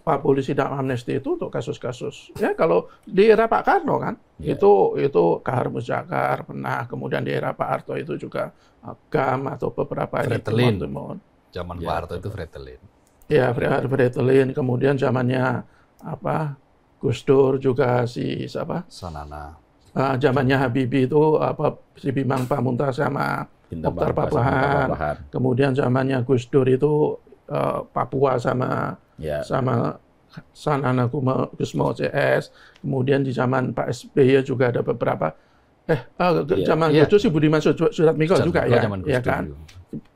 abolisi dan amnesti itu untuk kasus-kasus. Ya kalau di era Pak Karno kan, itu Kahar Muzakkar pernah, kemudian di era Pak Harto itu juga GAM atau beberapa Fretilin. Zaman Pak Harto itu Fretilin. Ya, Fretilin. Kemudian zamannya Gus Dur juga Sanana. Zamannya Habibie itu si Bimang Pamungkas sama Mokhtar Papahan. Kemudian zamannya Gus Dur itu Papua sama Sanana Gusmo CS. Kemudian di zaman Pak SBY juga ada beberapa. Zaman Gus Dur sih Budiman Sujatmiko juga ya, ya kan.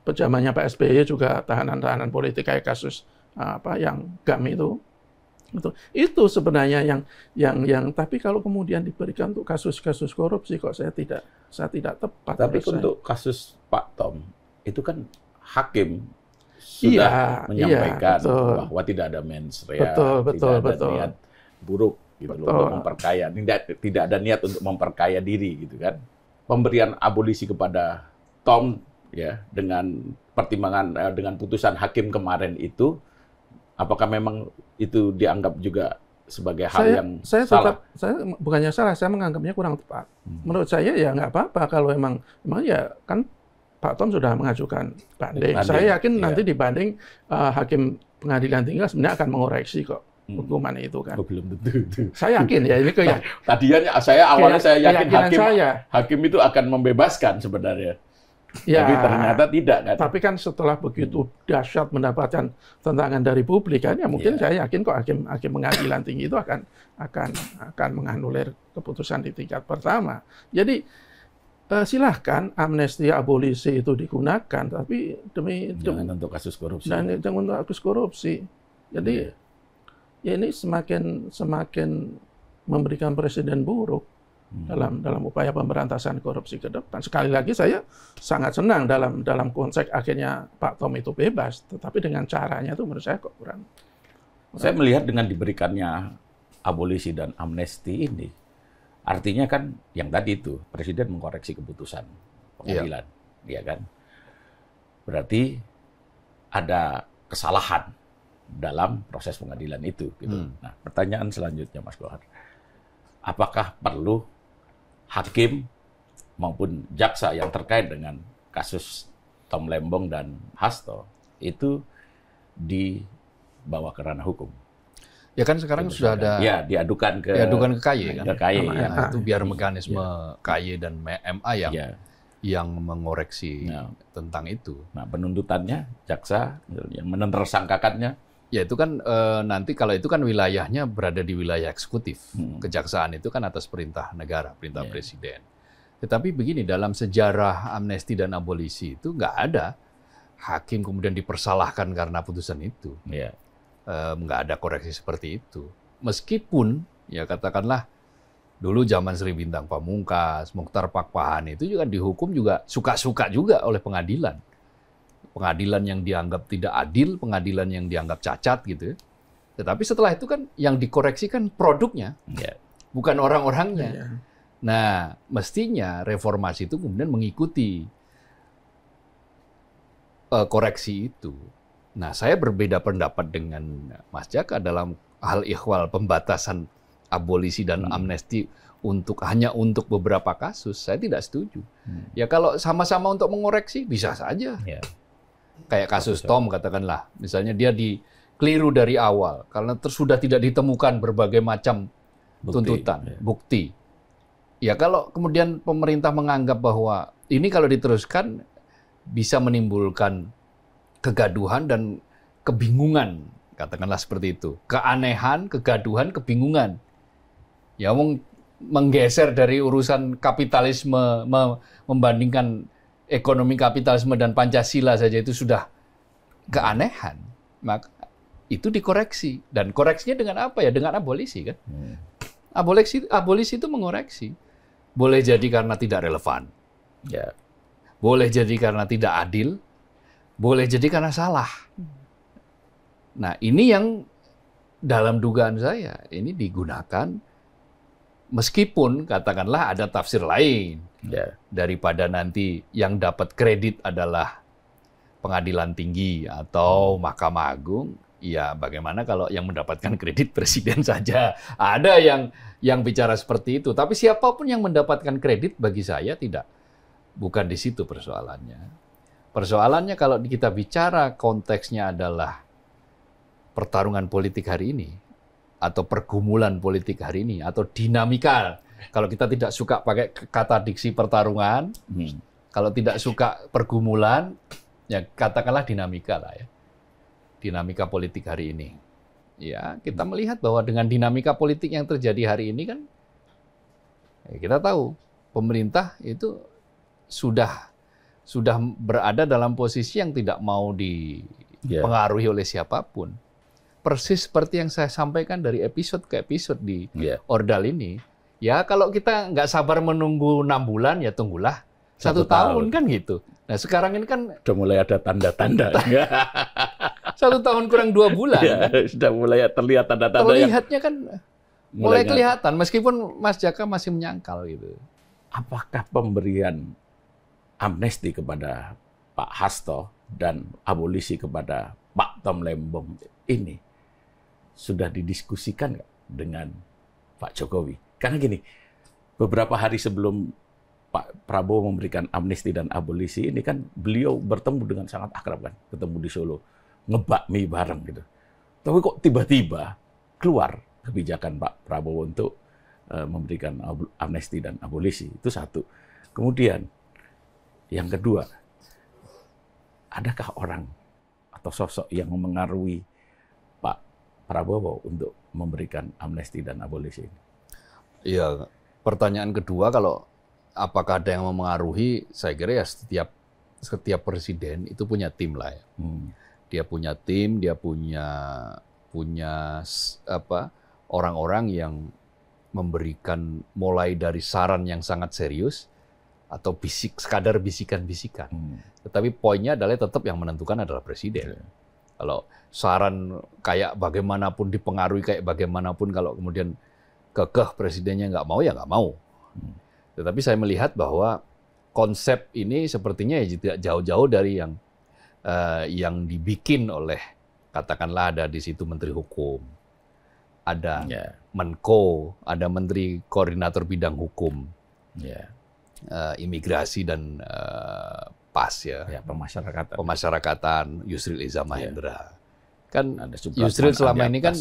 Zamannya Pak SBY juga tahanan-tahanan politik kayak kasus yang GAM itu. Itu sebenarnya yang tapi kalau kemudian diberikan untuk kasus-kasus korupsi kok saya tidak tepat. Tapi untuk kasus Pak Tom itu kan hakim sudah menyampaikan bahwa tidak ada mens rea, tidak ada niat buruk gitu loh, untuk memperkaya, tidak ada niat untuk memperkaya diri gitu kan. Pemberian abolisi kepada Tom ya dengan pertimbangan dengan putusan hakim kemarin itu, apakah memang itu dianggap juga sebagai hal yang salah? Saya bukannya salah, saya menganggapnya kurang tepat. Menurut saya ya nggak apa-apa kalau emang ya kan Pak Tom sudah mengajukan banding. Saya yakin nanti di banding hakim pengadilan tinggi sebenarnya akan mengoreksi kok hukuman itu kan. Belum tentu. Saya yakin ya ini Tadinya awalnya saya yakin hakim itu akan membebaskan sebenarnya. Ya, tapi ternyata tidak kan. Tapi kan setelah begitu dahsyat mendapatkan tentangan dari publik kan ya mungkin saya yakin kok hakim pengadilan tinggi itu akan menganulir keputusan di tingkat pertama. Jadi silahkan amnesti abolisi itu digunakan, tapi jangan untuk kasus korupsi. Dan jangan untuk kasus korupsi. Jadi ya ini semakin memberikan presiden buruk dalam upaya pemberantasan korupsi ke depan. Sekali lagi saya sangat senang dalam konteks akhirnya Pak Tom itu bebas, tetapi dengan caranya itu menurut saya kok kurang. Saya melihat dengan diberikannya abolisi dan amnesti ini, artinya kan yang tadi itu presiden mengkoreksi keputusan pengadilan, ya kan? Berarti ada kesalahan dalam proses pengadilan itu. Gitu. Nah, pertanyaan selanjutnya, Mas Kohar, apakah perlu hakim maupun jaksa yang terkait dengan kasus Tom Lembong dan Hasto itu dibawa ke ranah hukum? Ya kan sekarang sudah ada diadukan ke KY kan. Ke KY, itu biar mekanisme KY dan MA yang mengoreksi tentang itu. Nah, penuntutannya jaksa yang menersangkakannya ya itu kan nanti kalau itu kan wilayahnya berada di wilayah eksekutif. Kejaksaan itu kan atas perintah negara, perintah presiden. Tetapi begini, dalam sejarah amnesti dan abolisi itu nggak ada hakim kemudian dipersalahkan karena putusan itu. Nggak ada koreksi seperti itu. Meskipun, ya katakanlah, dulu zaman Sri Bintang Pamungkas, Muchtar Pakpahan itu juga dihukum juga suka-suka juga oleh pengadilan. Pengadilan yang dianggap tidak adil, pengadilan yang dianggap cacat gitu. Tetapi setelah itu kan yang dikoreksikan produknya, bukan orang-orangnya. Nah, mestinya reformasi itu kemudian mengikuti koreksi itu. Nah, saya berbeda pendapat dengan Mas Jaka dalam hal ikhwal pembatasan abolisi dan amnesti hanya untuk beberapa kasus. Saya tidak setuju. Ya kalau sama-sama untuk mengoreksi bisa saja. Kayak kasus Tom katakanlah, misalnya dia dikeliru dari awal karena sudah tidak ditemukan berbagai macam tuntutan, bukti. Ya kalau kemudian pemerintah menganggap bahwa ini kalau diteruskan bisa menimbulkan kegaduhan dan kebingungan, katakanlah seperti itu. Keanehan, kegaduhan, kebingungan. Ya menggeser dari urusan kapitalisme, membandingkan ekonomi kapitalisme dan Pancasila saja itu sudah keanehan. Maka itu dikoreksi. Dan koreksinya dengan apa ya? Dengan abolisi kan. Abolisi itu mengoreksi. Boleh jadi karena tidak relevan. Boleh jadi karena tidak adil. Boleh jadi karena salah. Nah, ini yang dalam dugaan saya, ini digunakan meskipun katakanlah ada tafsir lain. Daripada nanti yang dapat kredit adalah pengadilan tinggi atau Mahkamah Agung, ya bagaimana kalau yang mendapatkan kredit presiden saja? Ada yang bicara seperti itu. Tapi siapapun yang mendapatkan kredit bagi saya bukan di situ persoalannya. Persoalannya kalau kita bicara konteksnya adalah pertarungan politik hari ini, atau pergumulan politik hari ini, atau dinamika. Kalau kita tidak suka pakai kata diksi pertarungan, kalau tidak suka pergumulan, ya katakanlah dinamika lah ya. Dinamika politik hari ini. Ya, kita melihat bahwa dengan dinamika politik yang terjadi hari ini kan, ya kita tahu pemerintah itu sudah berada dalam posisi yang tidak mau dipengaruhi oleh siapapun. Persis seperti yang saya sampaikan dari episode ke episode di Ordal ini. Ya kalau kita nggak sabar menunggu 6 bulan, ya tunggulah 1 tahun kan gitu. Nah sekarang ini kan sudah mulai ada tanda-tanda. 1 tahun kurang 2 bulan. Ya, sudah mulai terlihat tanda-tanda. Terlihatnya kan mulai kelihatan, meskipun Mas Jaka masih menyangkal gitu. Apakah pemberian amnesti kepada Pak Hasto dan abolisi kepada Pak Tom Lembong ini sudah didiskusikan nggak dengan Pak Jokowi? Karena gini, beberapa hari sebelum Pak Prabowo memberikan amnesti dan abolisi ini kan beliau bertemu dengan sangat akrab kan, ketemu di Solo, ngebakmi bareng gitu. Tapi kok tiba-tiba keluar kebijakan Pak Prabowo untuk memberikan amnesti dan abolisi. Itu satu. Kemudian yang kedua, adakah orang atau sosok yang memengaruhi Pak Prabowo untuk memberikan amnesti dan abolisi ini? Iya, pertanyaan kedua, kalau apakah ada yang memengaruhi, saya kira ya setiap presiden itu punya tim lah ya. Dia punya tim, dia punya orang-orang yang memberikan mulai dari saran yang sangat serius atau sekadar bisikan-bisikan. Tetapi poinnya adalah tetap yang menentukan adalah presiden. Kalau saran kayak bagaimanapun, dipengaruhi kayak bagaimanapun, kalau kemudian kekeh presidennya nggak mau, ya nggak mau. Tetapi saya melihat bahwa konsep ini sepertinya ya tidak jauh-jauh dari yang dibikin oleh, katakanlah ada di situ Menteri Hukum, ada Menko, ada Menteri Koordinator Bidang Hukum, Imigrasi dan PAS pemasyarakatan, Yusril Iza Mahendra. Kan Yusril selama ini kan,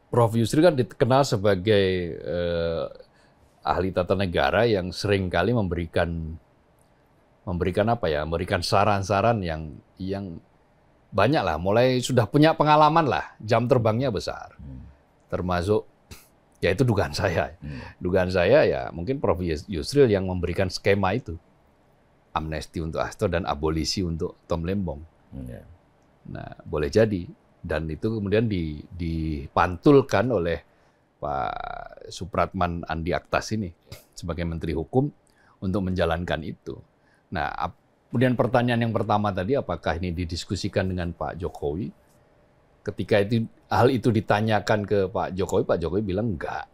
Prof. Yusril kan dikenal sebagai ahli tata negara yang seringkali memberikan saran-saran yang banyak lah, mulai sudah punya pengalaman lah, jam terbangnya besar. Termasuk, ya itu dugaan saya. Dugaan saya ya mungkin Prof. Yusril yang memberikan skema itu. Amnesti untuk Hasto dan abolisi untuk Tom Lembong. Nah, boleh jadi. Dan itu kemudian dipantulkan oleh Pak Supratman Andi Aktas ini sebagai Menteri Hukum untuk menjalankan itu. Nah, kemudian pertanyaan yang pertama tadi, apakah ini didiskusikan dengan Pak Jokowi? Ketika hal itu ditanyakan ke Pak Jokowi bilang enggak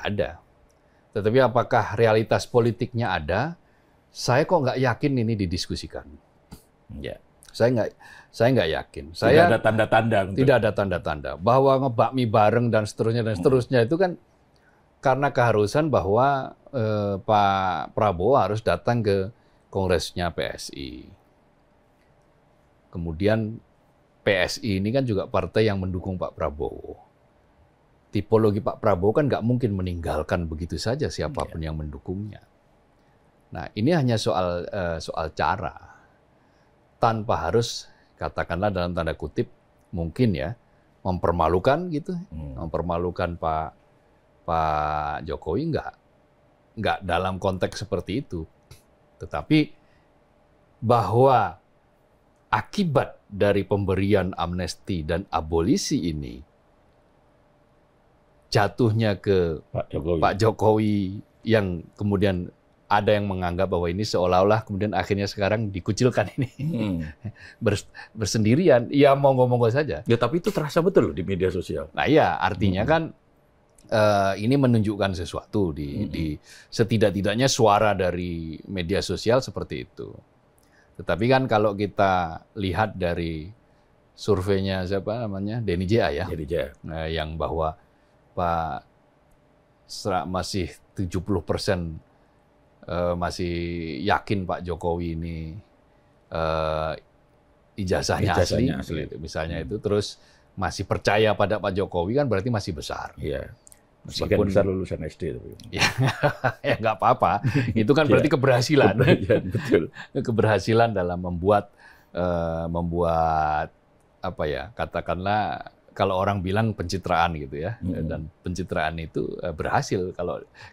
ada. Tetapi apakah realitas politiknya ada? Saya kok nggak yakin ini didiskusikan. Saya nggak yakin. Tidak ada tanda-tanda. Tidak ada tanda-tanda bahwa ngebakmi bareng dan seterusnya itu kan karena keharusan bahwa Pak Prabowo harus datang ke kongresnya PSI. Kemudian PSI ini kan juga partai yang mendukung Pak Prabowo. Tipologi Pak Prabowo kan nggak mungkin meninggalkan begitu saja siapapun yang mendukungnya. Nah, ini hanya soal cara. Tanpa harus, katakanlah dalam tanda kutip, mungkin ya, mempermalukan gitu. Mempermalukan Pak Jokowi, nggak dalam konteks seperti itu. Tetapi bahwa akibat dari pemberian amnesti dan abolisi ini jatuhnya ke Pak Jokowi yang kemudian ada yang menganggap bahwa ini seolah-olah kemudian akhirnya sekarang dikucilkan ini. Bersendirian, ya monggo-monggo saja. Ya, tapi itu terasa betul loh di media sosial. Nah iya, artinya kan ini menunjukkan sesuatu di setidak-tidaknya suara dari media sosial seperti itu. Tetapi kan kalau kita lihat dari surveinya siapa namanya, Denny J.A. ya, yang bahwa Pak masih 70% masih yakin Pak Jokowi ini ijazahnya asli. Misalnya itu, terus masih percaya pada Pak Jokowi, kan berarti masih besar. Iya. Meskipun besar lulusan SD. Ya nggak apa-apa. Itu kan berarti keberhasilan. Betul. Keberhasilan dalam membuat apa ya, katakanlah kalau orang bilang pencitraan gitu ya, dan pencitraan itu berhasil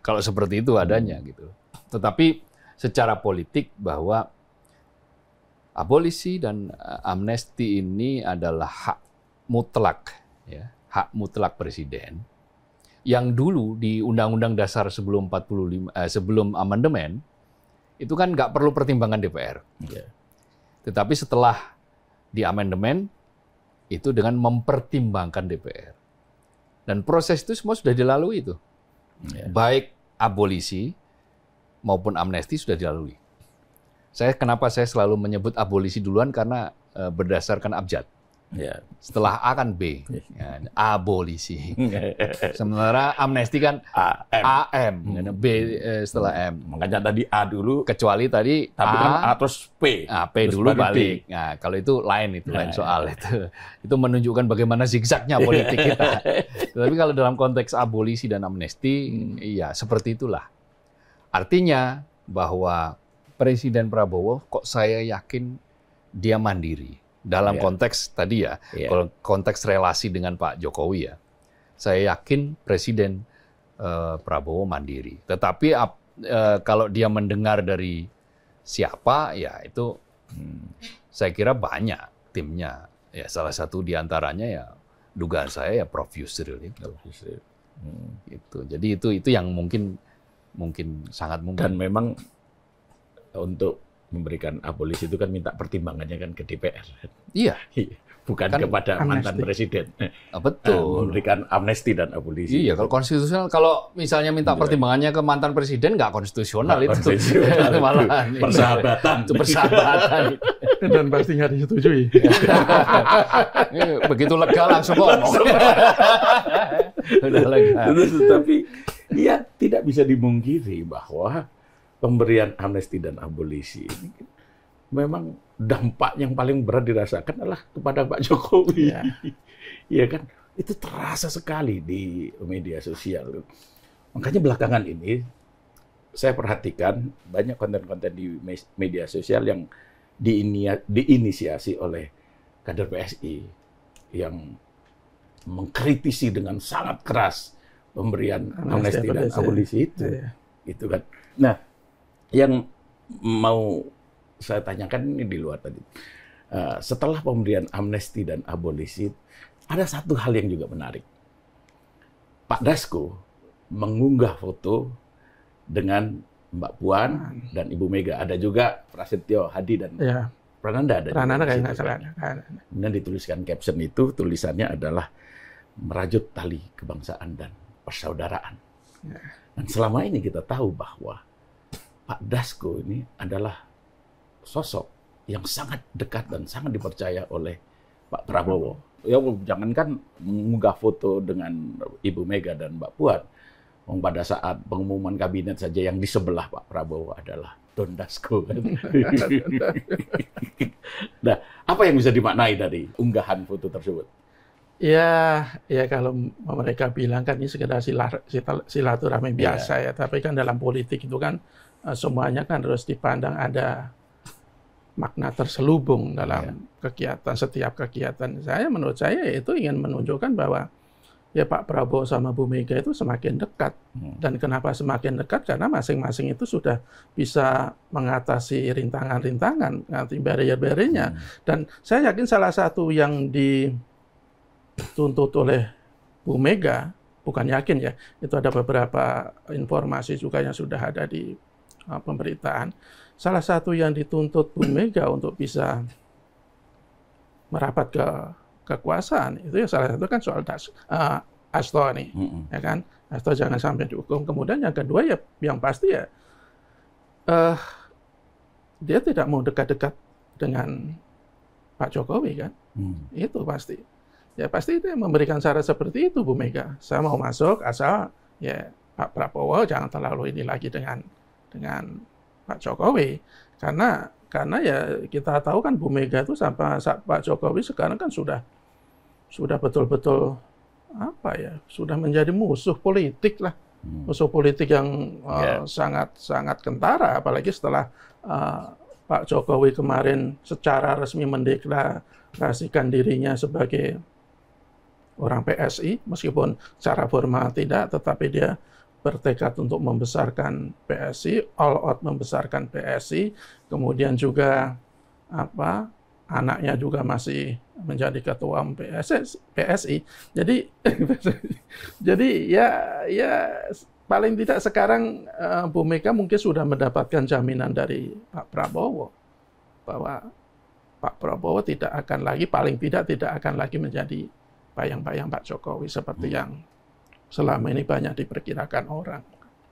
kalau seperti itu adanya gitu. Tetapi secara politik bahwa abolisi dan amnesti ini adalah hak mutlak, ya, hak mutlak presiden. Yang dulu di Undang-Undang Dasar sebelum amandemen itu kan nggak perlu pertimbangan DPR. Tetapi setelah di amandemen itu dengan mempertimbangkan DPR. Dan proses itu semua sudah dilalui itu. Baik abolisi maupun amnesti sudah dilalui. Kenapa saya selalu menyebut abolisi duluan karena berdasarkan abjad. Setelah A kan B, abolisi. Sementara amnesti kan AM, B setelah M. Makanya tadi A dulu. Kecuali tadi tapi A, kan A terus P. P dulu balik. Nah, kalau itu lain soal itu. Itu menunjukkan bagaimana zigzagnya politik kita. Tapi kalau dalam konteks abolisi dan amnesti, ya seperti itulah. Artinya bahwa Presiden Prabowo kok saya yakin dia mandiri. Dalam konteks tadi konteks relasi dengan Pak Jokowi ya. Saya yakin Presiden Prabowo mandiri. Tetapi kalau dia mendengar dari siapa, ya itu saya kira banyak timnya. Ya salah satu diantaranya ya dugaan saya ya Prof. Yusril itu. Gitu. Jadi itu yang mungkin sangat mungkin. Dan memang untuk memberikan abolisi itu kan minta pertimbangannya kan ke DPR. Iya. Bukan kan kepada mantan presiden. Betul. Memberikan amnesti dan abolisi. Iya, kalau konstitusional, kalau misalnya minta pertimbangannya ke mantan presiden, nggak konstitusional itu. Malah persahabatan. Itu persahabatan. Dan pasti nggak disetujui. Begitu lega langsung ngomong. Udah lega. Tapi dia tidak bisa dimungkiri bahwa pemberian amnesti dan abolisi ini memang dampak yang paling berat dirasakan adalah kepada Pak Jokowi. Iya kan? Itu terasa sekali di media sosial. Makanya belakangan ini saya perhatikan banyak konten-konten di media sosial yang diinisiasi oleh kader PSI yang mengkritisi dengan sangat keras pemberian amnesti dan abolisi itu. Itu kan. Nah, yang mau saya tanyakan ini di luar tadi. Setelah pemberian amnesti dan abolisi, ada satu hal yang juga menarik. Pak Dasko mengunggah foto dengan Mbak Puan dan Ibu Mega. Ada juga Prasetyo Hadi dan Prananda. Prananda kayak nggak salah. Kemudian dituliskan caption itu, tulisannya adalah merajut tali kebangsaan dan persaudaraan. Dan selama ini kita tahu bahwa Pak Dasko ini adalah sosok yang sangat dekat dan sangat dipercaya oleh Pak Prabowo. Ya, jangankan mengunggah foto dengan Ibu Mega dan Mbak Puan. Pada saat pengumuman kabinet saja yang di sebelah Pak Prabowo adalah Don Dasko. Nah, apa yang bisa dimaknai dari unggahan foto tersebut? Ya kalau mereka bilang kan ini sekedar silaturahmi biasa ya. Tapi kan dalam politik itu kan semuanya kan harus dipandang ada makna terselubung dalam setiap kegiatan. Menurut saya itu ingin menunjukkan bahwa ya Pak Prabowo sama Bu Mega itu semakin dekat. Dan kenapa semakin dekat? Karena masing-masing itu sudah bisa mengatasi rintangan-rintangan, mengatasi barrier-barriernya. Dan saya yakin salah satu yang dituntut oleh Bu Mega, bukan yakin ya, itu ada beberapa informasi juga yang sudah ada di pemberitaan. Salah satu yang dituntut Bu Mega untuk bisa merapat ke kekuasaan itu ya salah satu kan soal Hasto nih, ya kan? Hasto jangan sampai dihukum. Kemudian yang kedua ya yang pasti ya dia tidak mau dekat-dekat dengan Pak Jokowi kan? Itu pasti. Ya pasti itu memberikan syarat seperti itu Bu Mega. Saya mau masuk asal ya Pak Prabowo jangan terlalu ini lagi dengan Pak Jokowi, karena ya kita tahu kan Bu Mega itu sama Pak Jokowi sekarang kan sudah betul-betul sudah menjadi musuh politik lah, musuh politik yang sangat kentara, apalagi setelah Pak Jokowi kemarin secara resmi mendeklarasikan dirinya sebagai orang PSI, meskipun secara formal tidak, tetapi dia bertekad untuk membesarkan PSI, all out membesarkan PSI, kemudian juga anaknya juga masih menjadi ketua PSI. Jadi jadi ya paling tidak sekarang Bu Mega mungkin sudah mendapatkan jaminan dari Pak Prabowo bahwa Pak Prabowo tidak akan lagi, paling tidak akan lagi menjadi bayang-bayang Pak Jokowi seperti yang selama ini banyak diperkirakan orang.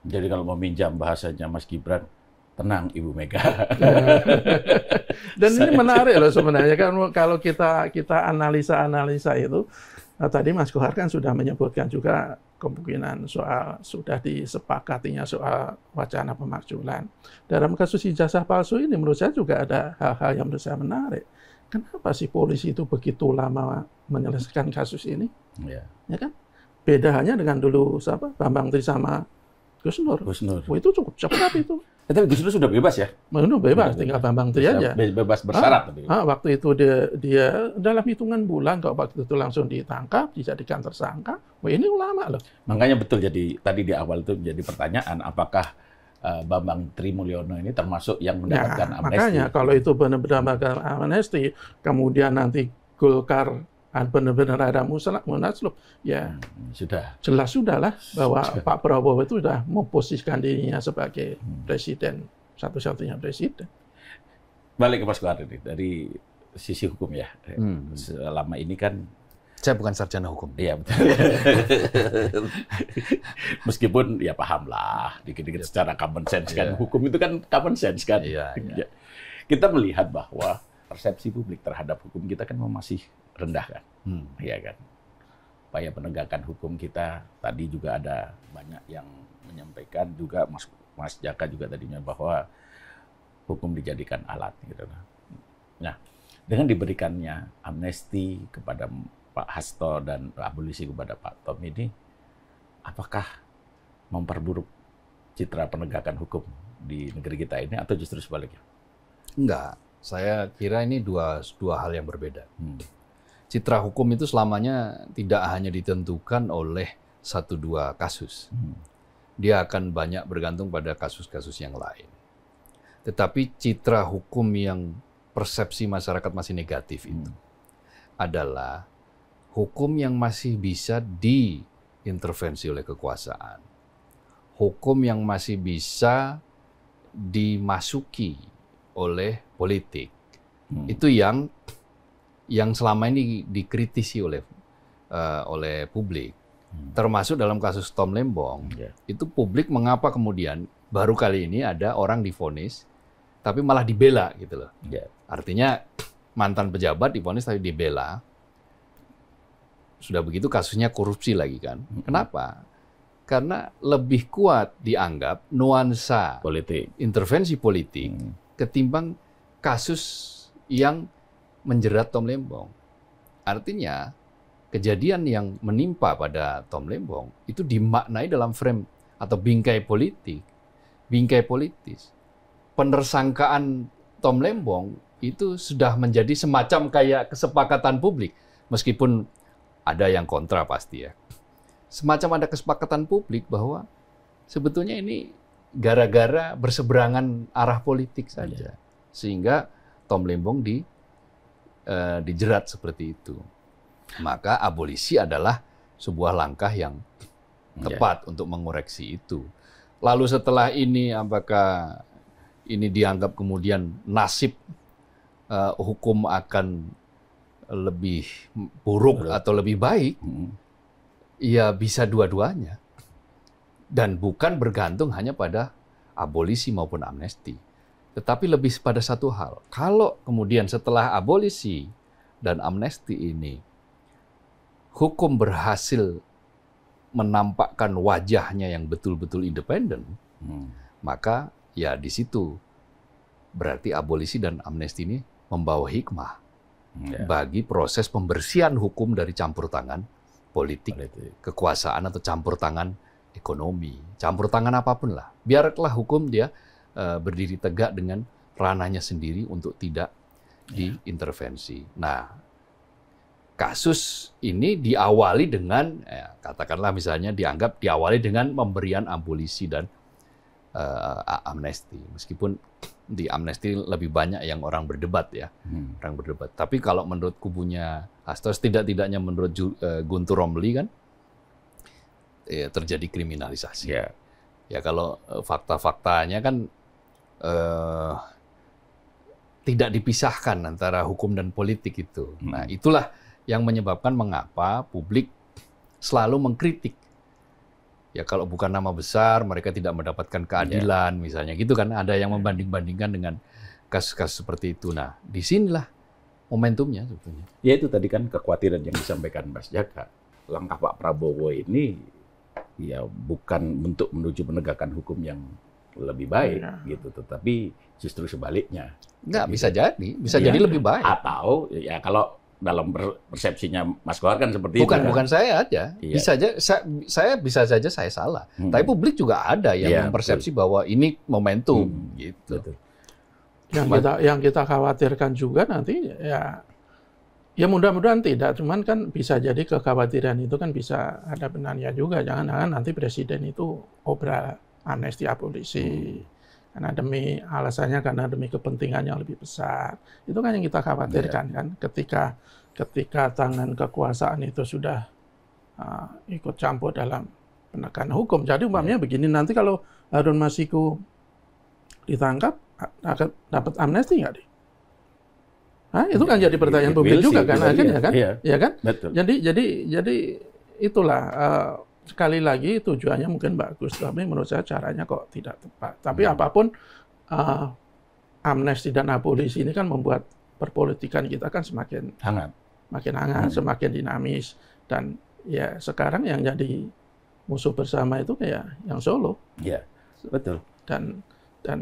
Jadi kalau meminjam bahasanya Mas Gibran, tenang Ibu Mega. Dan ini menarik loh sebenarnya kan kalau kita analisa itu. Nah, tadi Mas Kohar kan sudah menyebutkan juga kemungkinan soal sudah disepakatinya soal wacana pemakzulan. Dalam kasus ijazah palsu ini menurut saya juga ada hal-hal yang menurut saya menarik. Kenapa sih polisi itu begitu lama menyelesaikan kasus ini? Ya kan? Beda hanya dengan dulu Bambang Tri sama Gus Nur. Oh, itu cukup cepat itu. Tapi Gus Nur sudah bebas ya? Bebas, tinggal Bambang Tri aja. Bebas bersyarat. Waktu itu dia dalam hitungan bulan, kok waktu itu langsung ditangkap, dijadikan tersangka. Wah, ini ulama loh. Makanya betul, jadi tadi di awal itu menjadi pertanyaan, apakah Bambang Tri Mulyono ini termasuk yang mendapatkan amnesti? Makanya kalau itu benar-benar mendapatkan amnesti, kemudian nanti Golkar benar-benar ada munaslup, ya sudah lah bahwa Pak Prabowo itu sudah memposisikan dirinya sebagai presiden, satu-satunya presiden. Balik ke Mas Kohar ini, dari sisi hukum ya, selama ini kan saya bukan sarjana hukum. Iya betul. Meskipun ya paham lah, dikit-dikit secara common sense kan, hukum itu kan common sense kan. Kita melihat bahwa persepsi publik terhadap hukum kita kan masih rendah kan, ya kan. Upaya penegakan hukum kita tadi juga ada banyak yang menyampaikan juga Mas Jaka juga tadinya bahwa hukum dijadikan alat gitu. Nah, dengan diberikannya amnesti kepada Pak Hasto dan abolisi kepada Pak Tom ini, apakah memperburuk citra penegakan hukum di negeri kita ini atau justru sebaliknya? Enggak. Saya kira ini dua hal yang berbeda. Citra hukum itu selamanya tidak hanya ditentukan oleh 1-2 kasus. Dia akan banyak bergantung pada kasus-kasus yang lain. Tetapi citra hukum yang persepsi masyarakat masih negatif itu adalah hukum yang masih bisa diintervensi oleh kekuasaan. Hukum yang masih bisa dimasuki oleh politik. Itu yang selama ini dikritisi oleh publik. Termasuk dalam kasus Tom Lembong. Itu publik mengapa kemudian baru kali ini ada orang divonis tapi malah dibela gitu loh. Artinya mantan pejabat divonis tapi dibela. Sudah begitu kasusnya korupsi lagi kan. Kenapa? Karena lebih kuat dianggap nuansa politik, intervensi politik ketimbang kasus yang menjerat Tom Lembong. Artinya kejadian yang menimpa pada Tom Lembong itu dimaknai dalam frame atau bingkai politik, bingkai politis. Penersangkaan Tom Lembong itu sudah menjadi semacam kayak kesepakatan publik, meskipun ada yang kontra pasti ya. Semacam ada kesepakatan publik bahwa sebetulnya ini gara-gara berseberangan arah politik saja, sehingga Tom Lembong dijerat seperti itu. Maka abolisi adalah sebuah langkah yang tepat untuk mengoreksi itu. Lalu setelah ini apakah ini dianggap kemudian nasib hukum akan lebih buruk atau lebih baik? Ya bisa dua-duanya. Dan bukan bergantung hanya pada abolisi maupun amnesti. Tetapi lebih pada satu hal. Kalau kemudian setelah abolisi dan amnesti ini, hukum berhasil menampakkan wajahnya yang betul-betul independen, maka ya di situ berarti abolisi dan amnesti ini membawa hikmah bagi proses pembersihan hukum dari campur tangan politik, kekuasaan atau campur tangan ekonomi, campur tangan apapun lah. Biarlah hukum dia berdiri tegak dengan ranahnya sendiri untuk tidak diintervensi. Nah, kasus ini diawali dengan, katakanlah misalnya dianggap diawali dengan pemberian abolisi dan amnesti. Meskipun di amnesti lebih banyak yang orang berdebat ya, orang berdebat. Tapi kalau menurut kubunya Hasto, tidak-tidaknya menurut Guntur Romli kan, terjadi kriminalisasi. Ya kalau fakta-faktanya kan tidak dipisahkan antara hukum dan politik itu. Nah, itulah yang menyebabkan mengapa publik selalu mengkritik. Ya kalau bukan nama besar, mereka tidak mendapatkan keadilan, misalnya gitu kan. Ada yang membanding-bandingkan dengan kasus-kasus seperti itu. Nah, disinilah momentumnya sebetulnya. Ya itu tadi kan kekhawatiran yang disampaikan Mas Jaka. Langkah Pak Prabowo ini ya bukan untuk menuju penegakan hukum yang lebih baik gitu, tetapi justru sebaliknya. Nggak, bisa jadi lebih baik. Atau ya kalau dalam persepsinya Mas Kohar kan seperti itu. Bukan saya aja. Bisa aja saya bisa saja saya salah. Tapi publik juga ada yang mempersepsi bahwa ini momentum gitu. Betul. Yang kita khawatirkan juga nanti ya mudah-mudahan tidak, cuman kan bisa jadi kekhawatiran itu kan bisa ada benarnya juga. Jangan-jangan nanti presiden itu obral amnesti abolisi. Karena alasannya karena demi kepentingan yang lebih besar. Itu kan yang kita khawatirkan kan ketika tangan kekuasaan itu sudah ikut campur dalam penegakan hukum. Jadi umpamanya begini, nanti kalau Harun Masiku ditangkap akan dapat amnesti nggak deh? Itu kan jadi pertanyaan publik juga kan akhirnya kan? Ya kan? Betul. Jadi itulah sekali lagi tujuannya mungkin bagus, tapi menurut saya caranya kok tidak tepat. Tapi apapun amnesti dan abolisi ini kan membuat perpolitikan kita kan semakin hangat, semakin dinamis, dan ya sekarang yang jadi musuh bersama itu kayak yang Solo. Iya, betul. Dan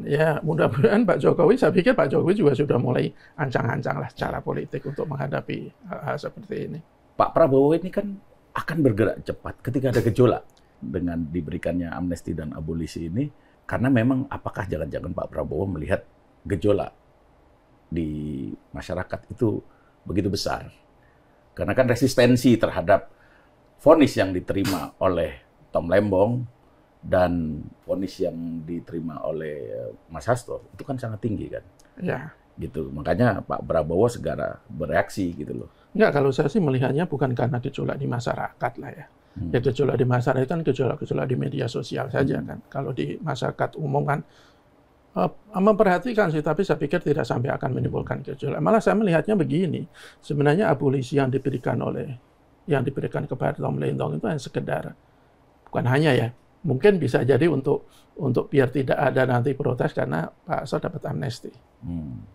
ya mudah-mudahan Pak Jokowi, saya pikir Pak Jokowi juga sudah mulai ancang-ancang lah cara politik untuk menghadapi hal-hal seperti ini. Pak Prabowo ini kan akan bergerak cepat ketika ada gejolak dengan diberikannya amnesti dan abolisi ini, karena memang apakah jangan-jangan Pak Prabowo melihat gejolak di masyarakat itu begitu besar, karena kan resistensi terhadap vonis yang diterima oleh Tom Lembong dan vonis yang diterima oleh Mas Hasto itu kan sangat tinggi kan, gitu. Makanya Pak Prabowo segera bereaksi gitu loh. Enggak, kalau saya sih melihatnya bukan karena gejolak di masyarakat lah ya. Ya gejolak di masyarakat kan gejolak-gejolak di media sosial saja kan. Kalau di masyarakat umum kan memperhatikan sih, tapi saya pikir tidak sampai akan menimbulkan gejolak. Malah saya melihatnya begini, sebenarnya abolisi yang diberikan kepada Tom Lembong itu hanya sekedar, bukan hanya ya, mungkin bisa jadi untuk biar tidak ada nanti protes karena Pak Hasto dapat amnesti.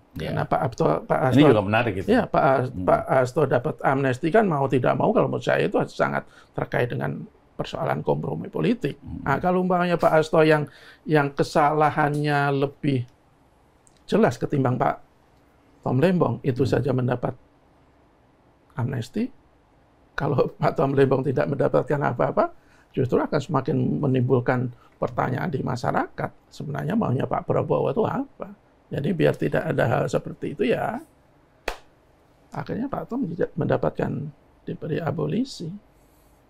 Karena Pak Hasto ini juga menarik gitu. Ya, Pak Hasto dapat amnesti kan mau tidak mau, kalau menurut saya itu sangat terkait dengan persoalan kompromi politik. Nah, kalau umpamanya Pak Hasto yang kesalahannya lebih jelas ketimbang Pak Tom Lembong itu saja mendapat amnesti, kalau Pak Tom Lembong tidak mendapatkan apa-apa, justru akan semakin menimbulkan pertanyaan di masyarakat. Sebenarnya maunya Pak Prabowo itu apa? Jadi biar tidak ada hal seperti itu ya, akhirnya Pak Tom mendapatkan diberi abolisi.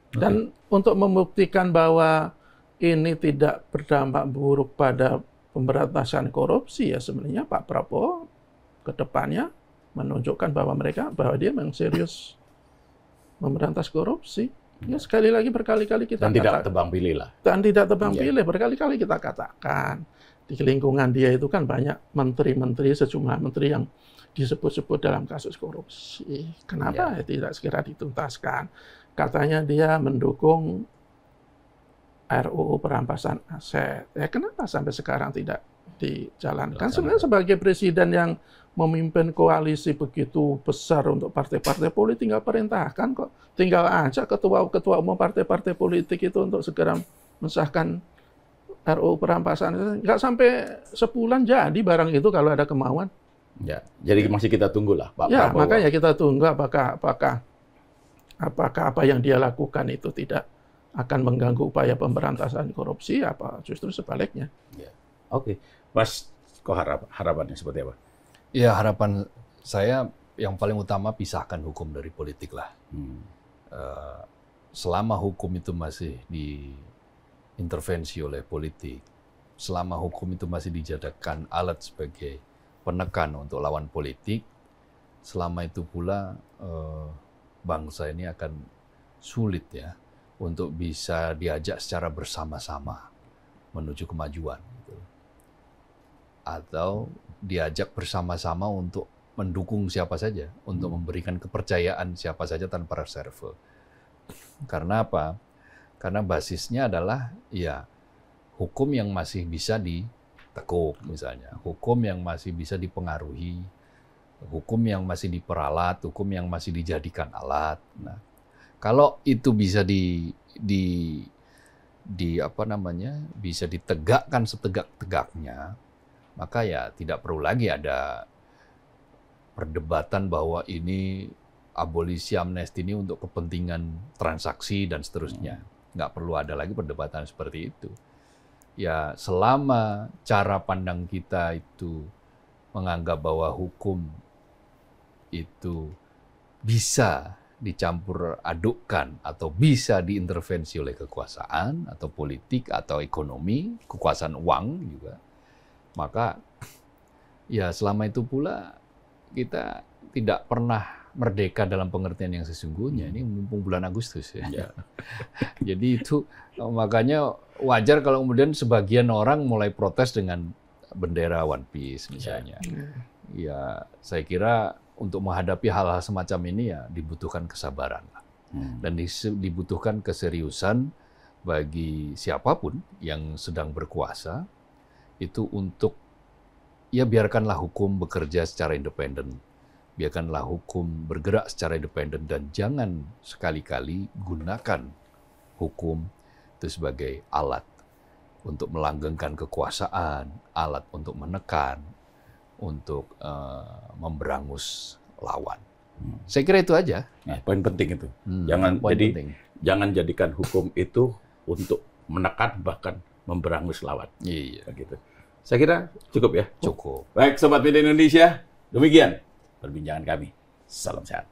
Dan untuk membuktikan bahwa ini tidak berdampak buruk pada pemberantasan korupsi, ya sebenarnya Pak Prabowo ke depannya menunjukkan bahwa dia memang serius memberantas korupsi. Ya sekali lagi berkali-kali kita dan tidak tebang pilih lah. Dan tidak tebang pilih, berkali-kali kita katakan. Di lingkungan dia itu kan banyak menteri-menteri, sejumlah menteri yang disebut-sebut dalam kasus korupsi. Kenapa tidak segera dituntaskan? Katanya dia mendukung RUU perampasan aset. Ya kenapa sampai sekarang tidak dijalankan? Sebenarnya sebagai presiden yang memimpin koalisi begitu besar untuk partai-partai politik, tinggal perintahkan kok. Tinggal aja ketua umum partai-partai politik itu untuk segera mensahkan RUU perampasan. Nggak sampai sebulan jadi barang itu kalau ada kemauan. Ya, jadi masih kita tunggulah Pak ya, Prabowo. Makanya kita tunggu apakah apa yang dia lakukan itu tidak akan mengganggu upaya pemberantasan korupsi, apa justru sebaliknya. Ya. Oke. Mas Kohar, harapannya seperti apa? Ya, harapan saya yang paling utama pisahkan hukum dari politik lah. Selama hukum itu masih diintervensi oleh politik, selama hukum itu masih dijadikan alat sebagai penekan untuk lawan politik, selama itu pula bangsa ini akan sulit ya untuk bisa diajak secara bersama-sama menuju kemajuan. Gitu. Atau diajak bersama-sama untuk mendukung siapa saja, untuk memberikan kepercayaan siapa saja tanpa reserve. Karena apa? Karena basisnya adalah ya hukum yang masih bisa ditekuk misalnya, hukum yang masih bisa dipengaruhi, hukum yang masih diperalat, hukum yang masih dijadikan alat. Nah, kalau itu bisa bisa ditegakkan setegak-tegaknya, maka ya tidak perlu lagi ada perdebatan bahwa ini abolisi amnesti ini untuk kepentingan transaksi dan seterusnya. Nggak perlu ada lagi perdebatan seperti itu. Ya selama cara pandang kita itu menganggap bahwa hukum itu bisa dicampur adukkan atau bisa diintervensi oleh kekuasaan atau politik atau ekonomi, kekuasaan uang juga, maka ya selama itu pula kita tidak pernah merdeka dalam pengertian yang sesungguhnya. Ini mumpung bulan Agustus ya. Jadi itu makanya wajar kalau kemudian sebagian orang mulai protes dengan bendera One Piece misalnya. Ya saya kira untuk menghadapi hal-hal semacam ini ya dibutuhkan kesabaran dan dibutuhkan keseriusan bagi siapapun yang sedang berkuasa itu untuk ya biarkanlah hukum bekerja secara independen, biarkanlah hukum bergerak secara independen dan jangan sekali-kali gunakan hukum itu sebagai alat untuk melanggengkan kekuasaan, alat untuk menekan, untuk memberangus lawan. Saya kira itu aja. Nah, poin penting itu. Jangan jadikan hukum itu untuk menekan bahkan memberangus lawan. Iya. Begitu. Saya kira cukup ya. Cukup. Baik, Sobat Media Indonesia, demikian perbincangan kami. Salam sehat.